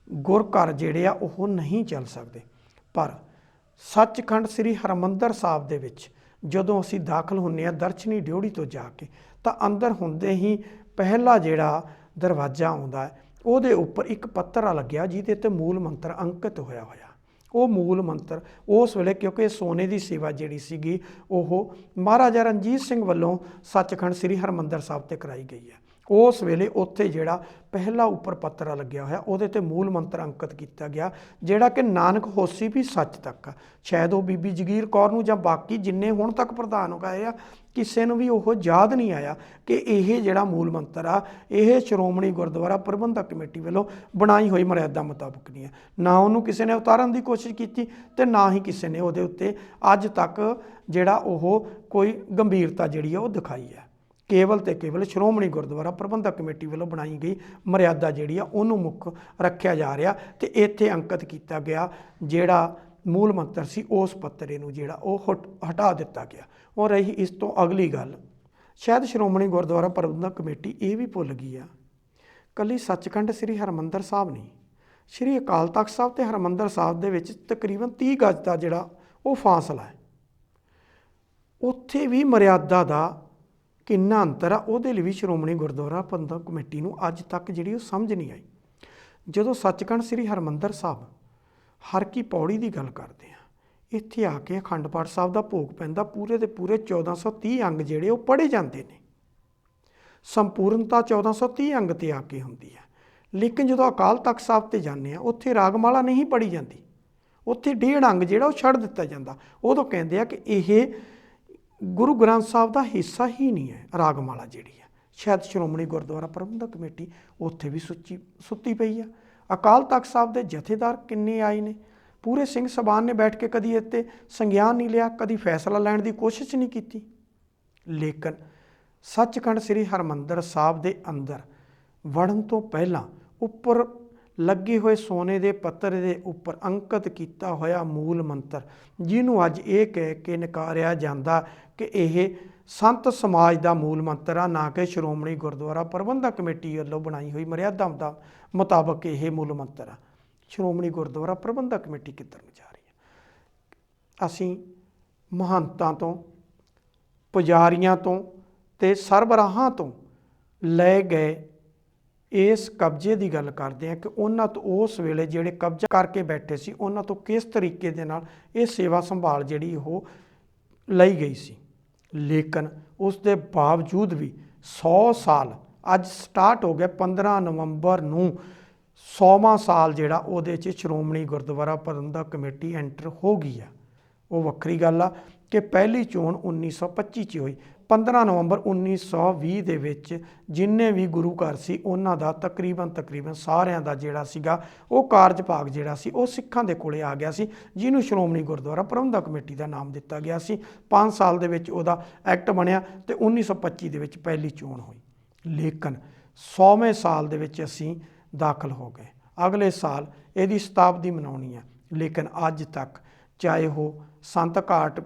ਗੁਰ ਘਰ ਜਿਹੜੇ ਆ ਉਹ ਨਹੀਂ ਚੱਲ ਸਕਦੇ। ਪਰ ਸੱਚਖੰਡ ਸ੍ਰੀ ਹਰਿਮੰਦਰ ਸਾਹਿਬ ਦੇ ਵਿੱਚ ਜਦੋਂ ਅਸੀਂ ਦਾਖਲ ਹੁੰਦੇ ਹਾਂ ਦਰਸ਼ਨੀ ਡਿਓੜੀ ਤੋਂ ਜਾ ਕੇ, ਤਾਂ ਅੰਦਰ ਹੁੰਦੇ ਹੀ ਪਹਿਲਾ ਜਿਹੜਾ ਦਰਵਾਜ਼ਾ ਆਉਂਦਾ ਹੈ ਉਹਦੇ ਉੱਪਰ ਇੱਕ ਪੱਤਰ ਲੱਗਿਆ ਜਿਹਦੇ ਤੇ ਮੂਲ ਮੰਤਰ ਅੰਕਿਤ ਹੋਇਆ। ਉਹ ਮੂਲ ਮੰਤਰ ਉਸ ਵੇਲੇ ਕਿਉਂਕਿ ਸੋਨੇ ਦੀ ਸੇਵਾ ਜਿਹੜੀ ਸੀਗੀ ਉਹ ਮਹਾਰਾਜਾ ਰਣਜੀਤ ਸਿੰਘ ਵੱਲੋਂ ਸੱਚਖੰਡ ਸ੍ਰੀ ਹਰਿਮੰਦਰ ਸਾਹਿਬ ਤੇ ਕਰਾਈ ਗਈ ਹੈ। ਉਸ ਵੇਲੇ ਉੱਥੇ ਜਿਹੜਾ ਪਹਿਲਾ ਉੱਪਰ ਪੱਤਰ ਲੱਗਿਆ ਹੋਇਆ ਉਹਦੇ ਤੇ ਮੂਲ ਮੰਤਰ ਅੰਕਿਤ ਕੀਤਾ ਗਿਆ, ਜਿਹੜਾ ਕਿ ਨਾਨਕ ਹੋਸੀ ਵੀ ਸੱਚ ਤੱਕ। ਸ਼ਾਇਦ ਉਹ ਬੀਬੀ ਜਗੀਰ ਕੌਰ ਨੂੰ ਜਾਂ ਬਾਕੀ ਜਿੰਨੇ ਹੁਣ ਤੱਕ ਪ੍ਰਧਾਨ ਹੋ ਗਏ ਆ ਕਿਸੇ ਨੂੰ ਵੀ ਉਹ ਯਾਦ ਨਹੀਂ ਆਇਆ ਕਿ ਇਹ ਜਿਹੜਾ ਮੂਲ ਮੰਤਰ ਆ ਇਹ ਸ਼੍ਰੋਮਣੀ ਗੁਰਦੁਆਰਾ ਪ੍ਰਬੰਧਕ ਕਮੇਟੀ ਵੱਲੋਂ ਬਣਾਈ ਹੋਈ ਮਰਿਆਦਾ ਮੁਤਾਬਕ ਨਹੀਂ ਹੈ। ਨਾ ਉਹਨੂੰ ਕਿਸੇ ਨੇ ਉਤਾਰਨ ਦੀ ਕੋਸ਼ਿਸ਼ ਕੀਤੀ ਤੇ ਨਾ ਹੀ ਕਿਸੇ ਨੇ ਉਹਦੇ ਉੱਤੇ ਅੱਜ ਤੱਕ ਜਿਹੜਾ ਉਹ ਕੋਈ ਗੰਭੀਰਤਾ ਜਿਹੜੀ ਆ ਉਹ ਦਿਖਾਈ ਹੈ। ਕੇਵਲ ਤੇ ਕੇਵਲ ਸ਼੍ਰੋਮਣੀ ਗੁਰਦੁਆਰਾ ਪ੍ਰਬੰਧਕ ਕਮੇਟੀ ਵੱਲੋਂ ਬਣਾਈ ਗਈ ਮਰਿਆਦਾ ਜਿਹੜੀ ਆ ਉਹਨੂੰ ਮੁੱਖ ਰੱਖਿਆ ਜਾ ਰਿਹਾ ਤੇ ਇੱਥੇ ਅੰਕਿਤ ਕੀਤਾ ਗਿਆ ਜਿਹੜਾ ਮੂਲ ਮੰਤਰ ਸੀ ਉਸ ਪੱਤਰੇ ਨੂੰ ਜਿਹੜਾ ਉਹ ਹਟਾ ਦਿੱਤਾ ਗਿਆ। ਔਰ ਰਹੀ ਇਸ ਤੋਂ ਅਗਲੀ ਗੱਲ, ਸ਼ਾਇਦ ਸ਼੍ਰੋਮਣੀ ਗੁਰਦੁਆਰਾ ਪ੍ਰਬੰਧਕ ਕਮੇਟੀ ਇਹ ਵੀ ਭੁੱਲ ਗਈ ਆ, ਕੱਲੀ ਸੱਚਖੰਡ ਸ੍ਰੀ ਹਰਿਮੰਦਰ ਸਾਹਿਬ ਨਹੀਂ, ਸ਼੍ਰੀ ਅਕਾਲ ਤਖਤ ਸਾਹਿਬ ਤੇ ਹਰਿਮੰਦਰ ਸਾਹਿਬ ਦੇ ਵਿੱਚ ਤਕਰੀਬਨ 30 ਗਜ ਦਾ ਜਿਹੜਾ ਉਹ ਫਾਸਲਾ ਹੈ। ਉੱਥੇ ਵੀ ਮਰਿਆਦਾ ਦਾ ਕਿੰਨਾ ਅੰਤਰ ਆ, ਉਹਦੇ ਲਈ ਵੀ ਸ਼੍ਰੋਮਣੀ ਗੁਰਦੁਆਰਾ ਪ੍ਰਬੰਧਕ ਕਮੇਟੀ ਨੂੰ ਅੱਜ ਤੱਕ ਜਿਹੜੀ ਉਹ ਸਮਝ ਨਹੀਂ ਆਈ। ਜਦੋਂ ਸੱਚਖੰਡ ਸ੍ਰੀ ਹਰਿਮੰਦਰ ਸਾਹਿਬ ਹਰ ਕੀ ਪੌੜੀ ਦੀ ਗੱਲ ਕਰਦੇ ਹਾਂ, ਇੱਥੇ ਆ ਕੇ ਅਖੰਡ ਪਾਠ ਸਾਹਿਬ ਦਾ ਭੋਗ ਪੈਂਦਾ, ਪੂਰੇ ਦੇ ਪੂਰੇ 1430 ਅੰਗ ਜਿਹੜੇ ਉਹ ਪੜ੍ਹੇ ਜਾਂਦੇ ਨੇ। ਸੰਪੂਰਨਤਾ 1430 ਅੰਗ ਤੇ ਆ ਕੇ ਹੁੰਦੀ ਹੈ। ਲੇਕਿਨ ਜਦੋਂ ਅਕਾਲ ਤਖਤ ਸਾਹਿਬ ਤੇ ਜਾਂਦੇ ਆ, ਉੱਥੇ ਰਾਗਮਾਲਾ ਨਹੀਂ ਪੜ੍ਹੀ ਜਾਂਦੀ, ਉੱਥੇ 1.5 ਅੰਗ ਜਿਹੜਾ ਉਹ ਛੱਡ ਦਿੱਤਾ ਜਾਂਦਾ। ਉਦੋਂ ਕਹਿੰਦੇ ਆ ਕਿ ਇਹ ਗੁਰੂ ਗ੍ਰੰਥ ਸਾਹਿਬ ਦਾ ਹਿੱਸਾ ਹੀ ਨਹੀਂ ਹੈ ਰਾਗਮਾਲਾ ਜਿਹੜੀ ਹੈ। ਸ਼ਾਇਦ ਸ਼੍ਰੋਮਣੀ ਗੁਰਦੁਆਰਾ ਪ੍ਰਬੰਧਕ ਕਮੇਟੀ ਉੱਥੇ ਵੀ ਸੁੱਤੀ ਪਈ ਆ। ਅਕਾਲ ਤਖਤ ਸਾਹਿਬ ਦੇ ਜਥੇਦਾਰ ਕਿੰਨੇ ਆਏ ਨੇ, ਪੂਰੇ ਸਿੰਘ ਸਭਾਨ ਨੇ ਬੈਠ ਕੇ ਕਦੀ ਇੱਥੇ ਸੰਗਿਆਨ ਨਹੀਂ ਲਿਆ, ਕਦੀ ਫੈਸਲਾ ਲੈਣ ਦੀ ਕੋਸ਼ਿਸ਼ ਨਹੀਂ ਕੀਤੀ। ਲੇਕਿਨ ਸੱਚਖੰਡ ਸ੍ਰੀ ਹਰਿਮੰਦਰ ਸਾਹਿਬ ਦੇ ਅੰਦਰ ਵੜਨ ਤੋਂ ਪਹਿਲਾਂ ਉੱਪਰ ਲੱਗੇ ਹੋਏ ਸੋਨੇ ਦੇ ਪੱਤਰ ਦੇ ਉੱਪਰ ਅੰਕਿਤ ਕੀਤਾ ਹੋਇਆ ਮੂਲ ਮੰਤਰ, ਜਿਹਨੂੰ ਅੱਜ ਇਹ ਕਹਿ ਕੇ ਨਕਾਰਿਆ ਜਾਂਦਾ ਕਿ ਇਹ ਸੰਤ ਸਮਾਜ ਦਾ ਮੂਲ ਮੰਤਰ ਆ, ਨਾ ਕਿ ਸ਼੍ਰੋਮਣੀ ਗੁਰਦੁਆਰਾ ਪ੍ਰਬੰਧਕ ਕਮੇਟੀ ਵੱਲੋਂ ਬਣਾਈ ਹੋਈ ਮਰਿਆਦਾ ਦਾ ਮੁਤਾਬਕ ਇਹ ਮੂਲ ਮੰਤਰ ਆ। ਸ਼੍ਰੋਮਣੀ ਗੁਰਦੁਆਰਾ ਪ੍ਰਬੰਧਕ ਕਮੇਟੀ ਕਿੱਧਰ ਨੂੰ ਜਾ ਰਹੀ ਹੈ? ਅਸੀਂ ਮਹੰਤਾਂ ਤੋਂ, ਪੁਜਾਰੀਆਂ ਤੋਂ ਤੇ ਸਰਬਰਾਹਾਂ ਤੋਂ ਲੈ ਗਏ ਇਸ ਕਬਜ਼ੇ ਦੀ ਗੱਲ ਕਰਦੇ ਹਾਂ ਕਿ ਉਹਨਾਂ ਤੋਂ ਉਸ ਵੇਲੇ ਜਿਹੜੇ ਕਬਜ਼ਾ ਕਰਕੇ ਬੈਠੇ ਸੀ, ਉਹਨਾਂ ਤੋਂ ਕਿਸ ਤਰੀਕੇ ਦੇ ਨਾਲ ਇਹ ਸੇਵਾ ਸੰਭਾਲ ਜਿਹੜੀ ਉਹ ਲਈ ਗਈ ਸੀ। ਲੇਕਿਨ ਉਸ ਦੇ ਬਾਵਜੂਦ ਵੀ 100 ਸਾਲ ਅੱਜ ਸਟਾਰਟ ਹੋ ਗਿਆ। 15 ਨਵੰਬਰ ਨੂੰ 100ਵਾਂ ਸਾਲ ਜਿਹੜਾ ਉਹਦੇ 'ਚ ਸ਼੍ਰੋਮਣੀ ਗੁਰਦੁਆਰਾ ਪ੍ਰਬੰਧਕ ਕਮੇਟੀ ਐਂਟਰ ਹੋ ਗਈ ਆ। ਉਹ ਵੱਖਰੀ ਗੱਲ ਆ ਕਿ ਪਹਿਲੀ ਚੋਣ 1925 'ਚ ਹੋਈ। 15 ਨਵੰਬਰ 1920 ਦੇ ਵਿੱਚ ਜਿੰਨੇ ਵੀ ਗੁਰੂ ਘਰ ਸੀ ਉਹਨਾਂ ਦਾ ਤਕਰੀਬਨ ਸਾਰਿਆਂ ਦਾ ਜਿਹੜਾ ਸੀਗਾ ਉਹ ਕਾਰਜ ਭਾਗ ਜਿਹੜਾ ਸੀ ਉਹ ਸਿੱਖਾਂ ਦੇ ਕੋਲੇ ਆ ਗਿਆ ਸੀ, ਜਿਹਨੂੰ ਸ਼੍ਰੋਮਣੀ ਗੁਰਦੁਆਰਾ ਪ੍ਰਬੰਧਕ ਕਮੇਟੀ ਦਾ ਨਾਮ ਦਿੱਤਾ ਗਿਆ ਸੀ। 5 ਸਾਲ ਦੇ ਵਿੱਚ ਉਹਦਾ ਐਕਟ ਬਣਿਆ ਤੇ 1925 ਦੇ ਵਿੱਚ ਪਹਿਲੀ ਚੋਣ ਹੋਈ। ਲੇਕਿਨ 100ਵੇਂ ਸਾਲ ਦੇ ਵਿੱਚ ਅਸੀਂ ਦਾਖਲ ਹੋ ਗਏ। ਅਗਲੇ ਸਾਲ ਇਹਦੀ ਸ਼ਤਾਬਦੀ ਮਨਾਉਣੀ ਹੈ। ਲੇਕਿਨ ਅੱਜ ਤੱਕ ਚਾਹੇ ਉਹ ਸੰਤ ਘਾਟ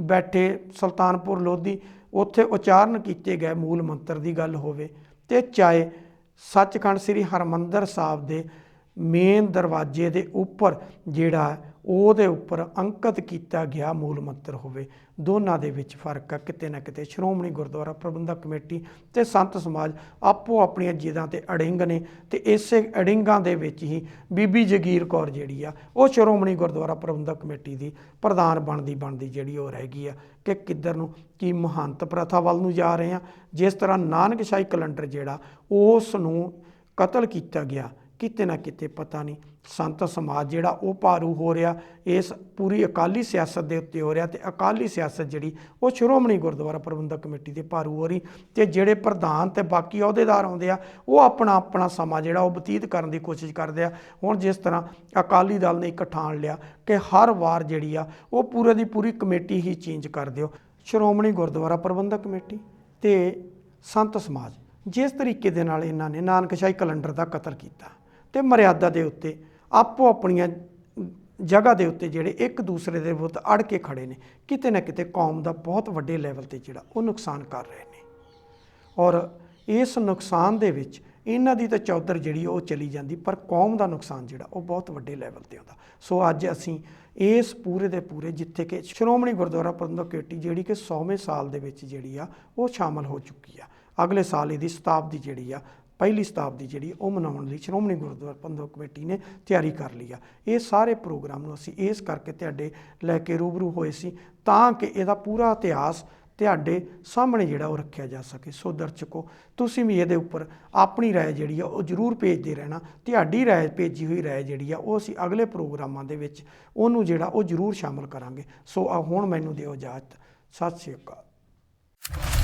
ਬੈਠੇ ਸੁਲਤਾਨਪੁਰ ਲੋਧੀ ਉੱਥੇ ਉਚਾਰਨ ਕੀਤੇ ਗਏ ਮੂਲ ਮੰਤਰ ਦੀ ਗੱਲ ਹੋਵੇ, ਤੇ ਚਾਹੇ ਸੱਚਖੰਡ ਸ੍ਰੀ ਹਰਿਮੰਦਰ ਸਾਹਿਬ ਦੇ ਮੇਨ ਦਰਵਾਜ਼ੇ ਦੇ ਉੱਪਰ ਜਿਹੜਾ ਉਹਦੇ ਉੱਪਰ ਅੰਕਿਤ ਕੀਤਾ ਗਿਆ ਮੂਲ ਮੰਤਰ ਹੋਵੇ, ਦੋਨਾਂ ਦੇ ਵਿੱਚ ਫਰਕ ਆ। ਕਿਤੇ ਨਾ ਕਿਤੇ ਸ਼੍ਰੋਮਣੀ ਗੁਰਦੁਆਰਾ ਪ੍ਰਬੰਧਕ ਕਮੇਟੀ ਤੇ ਸੰਤ ਸਮਾਜ ਆਪੋ ਆਪਣੀਆਂ ਜਿੱਦਾਂ ਤੇ ਅੜਿੰਗ ਨੇ, ਤੇ ਇਸੇ ਅੜਿੰਗਾਂ ਦੇ ਵਿੱਚ ਹੀ ਬੀਬੀ ਜਗੀਰ ਕੌਰ ਜਿਹੜੀ ਆ ਉਹ ਸ਼੍ਰੋਮਣੀ ਗੁਰਦੁਆਰਾ ਪ੍ਰਬੰਧਕ ਕਮੇਟੀ ਦੀ ਪ੍ਰਧਾਨ ਬਣਦੀ ਜਿਹੜੀ ਉਹ ਰਹਿ ਗਈ ਆ। ਕਿ ਕਿੱਧਰ ਨੂੰ, ਕੀ ਮਹੰਤ ਪ੍ਰਥਾ ਵੱਲ ਨੂੰ ਜਾ ਰਹੇ ਆ? ਜਿਸ ਤਰ੍ਹਾਂ ਨਾਨਕਸ਼ਾਹੀ ਕੈਲੰਡਰ ਜਿਹੜਾ ਉਸ ਨੂੰ ਕਤਲ ਕੀਤਾ ਗਿਆ, ਕਿਤੇ ਨਾ ਕਿਤੇ ਪਤਾ ਨਹੀਂ ਸੰਤ ਸਮਾਜ ਜਿਹੜਾ ਉਹ ਭਾਰੂ ਹੋ ਰਿਹਾ ਇਸ ਪੂਰੀ ਅਕਾਲੀ ਸਿਆਸਤ ਦੇ ਉੱਤੇ ਹੋ ਰਿਹਾ, ਤੇ ਅਕਾਲੀ ਸਿਆਸਤ ਜਿਹੜੀ ਉਹ ਸ਼੍ਰੋਮਣੀ ਗੁਰਦੁਆਰਾ ਪ੍ਰਬੰਧਕ ਕਮੇਟੀ ਦੇ ਭਾਰੂ ਹੋ ਰਹੀ। ਤੇ ਜਿਹੜੇ ਪ੍ਰਧਾਨ ਤੇ ਬਾਕੀ ਅਹੁਦੇਦਾਰ ਆਉਂਦੇ ਆ ਉਹ ਆਪਣਾ ਸਮਾਂ ਜਿਹੜਾ ਉਹ ਬਤੀਤ ਕਰਨ ਦੀ ਕੋਸ਼ਿਸ਼ ਕਰਦੇ ਆ। ਹੁਣ ਜਿਸ ਤਰ੍ਹਾਂ ਅਕਾਲੀ ਦਲ ਨੇ ਇੱਕ ਠਾਣ ਲਿਆ ਕਿ ਹਰ ਵਾਰ ਜਿਹੜੀ ਆ ਉਹ ਪੂਰੇ ਦੀ ਪੂਰੀ ਕਮੇਟੀ ਹੀ ਚੇਂਜ ਕਰ ਦਿਓ। ਸ਼੍ਰੋਮਣੀ ਗੁਰਦੁਆਰਾ ਪ੍ਰਬੰਧਕ ਕਮੇਟੀ ਤੇ ਸੰਤ ਸਮਾਜ ਜਿਸ ਤਰੀਕੇ ਦੇ ਨਾਲ ਇਹਨਾਂ ਨੇ ਨਾਨਕਸ਼ਾਹੀ ਕੈਲੰਡਰ ਦਾ ਕਤਲ ਕੀਤਾ ਤੇ ਮਰਿਆਦਾ ਦੇ ਉੱਤੇ ਆਪੋ ਆਪਣੀਆਂ ਜਗ੍ਹਾ ਦੇ ਉੱਤੇ ਜਿਹੜੇ ਇੱਕ ਦੂਸਰੇ ਦੇ ਵਿਰੁੱਧ ਅੜ ਕੇ ਖੜੇ ਨੇ, ਕਿਤੇ ਨਾ ਕਿਤੇ ਕੌਮ ਦਾ ਬਹੁਤ ਵੱਡੇ ਲੈਵਲ ਤੇ ਜਿਹੜਾ ਉਹ ਨੁਕਸਾਨ ਕਰ ਰਹੇ ਨੇ। ਔਰ ਇਸ ਨੁਕਸਾਨ ਦੇ ਵਿੱਚ ਇਹਨਾਂ ਦੀ ਤਾਂ ਚੌਧਰ ਜਿਹੜੀ ਉਹ ਚਲੀ ਜਾਂਦੀ, ਪਰ ਕੌਮ ਦਾ ਨੁਕਸਾਨ ਜਿਹੜਾ ਉਹ ਬਹੁਤ ਵੱਡੇ ਲੈਵਲ ਤੇ ਆਉਂਦਾ। ਸੋ ਅੱਜ ਅਸੀਂ ਇਸ ਪੂਰੇ ਦੇ ਪੂਰੇ ਜਿੱਥੇ ਕਿ ਸ਼੍ਰੋਮਣੀ ਗੁਰਦੁਆਰਾ ਪ੍ਰਬੰਧਕ ਕਮੇਟੀ ਜਿਹੜੀ ਕਿ 100ਵੇਂ ਸਾਲ ਦੇ ਵਿੱਚ ਜਿਹੜੀ ਆ ਉਹ ਸ਼ਾਮਲ ਹੋ ਚੁੱਕੀ ਆ। ਅਗਲੇ ਸਾਲ ਇਹਦੀ ਸ਼ਤਾਬਦੀ ਜਿਹੜੀ ਆ, ਪਹਿਲੀ ਸ਼ਤਾਬਦੀ ਜਿਹੜੀ ਉਹ ਮਨਾਉਣ ਲਈ ਸ਼੍ਰੋਮਣੀ ਗੁਰਦੁਆਰਾ ਪ੍ਰਬੰਧਕ ਕਮੇਟੀ ਨੇ ਤਿਆਰੀ ਕਰ ਲਈ ਆ। ਇਹ ਸਾਰੇ ਪ੍ਰੋਗਰਾਮ ਨੂੰ ਅਸੀਂ ਇਸ ਕਰਕੇ ਤੁਹਾਡੇ ਲੈ ਕੇ ਰੂਬਰੂ ਹੋਏ ਸੀ ਤਾਂ ਕਿ ਇਹਦਾ ਪੂਰਾ ਇਤਿਹਾਸ ਤੁਹਾਡੇ ਸਾਹਮਣੇ ਜਿਹੜਾ ਉਹ ਰੱਖਿਆ ਜਾ ਸਕੇ। ਸੋ ਦਰਸ਼ਕੋ, ਤੁਸੀਂ ਵੀ ਇਹਦੇ ਉੱਪਰ ਆਪਣੀ ਰਾਏ ਜਿਹੜੀ ਆ ਉਹ ਜ਼ਰੂਰ ਭੇਜਦੇ ਰਹਿਣਾ। ਤੁਹਾਡੀ ਰਾਏ, ਭੇਜੀ ਹੋਈ ਰਾਏ ਜਿਹੜੀ ਆ ਉਹ ਅਸੀਂ ਅਗਲੇ ਪ੍ਰੋਗਰਾਮਾਂ ਦੇ ਵਿੱਚ ਉਹਨੂੰ ਜਿਹੜਾ ਉਹ ਜ਼ਰੂਰ ਸ਼ਾਮਲ ਕਰਾਂਗੇ। ਸੋ ਹੁਣ ਮੈਨੂੰ ਦਿਓ ਇਜਾਜ਼ਤ। ਸਤਿ ਸ਼੍ਰੀ ਅਕਾਲ।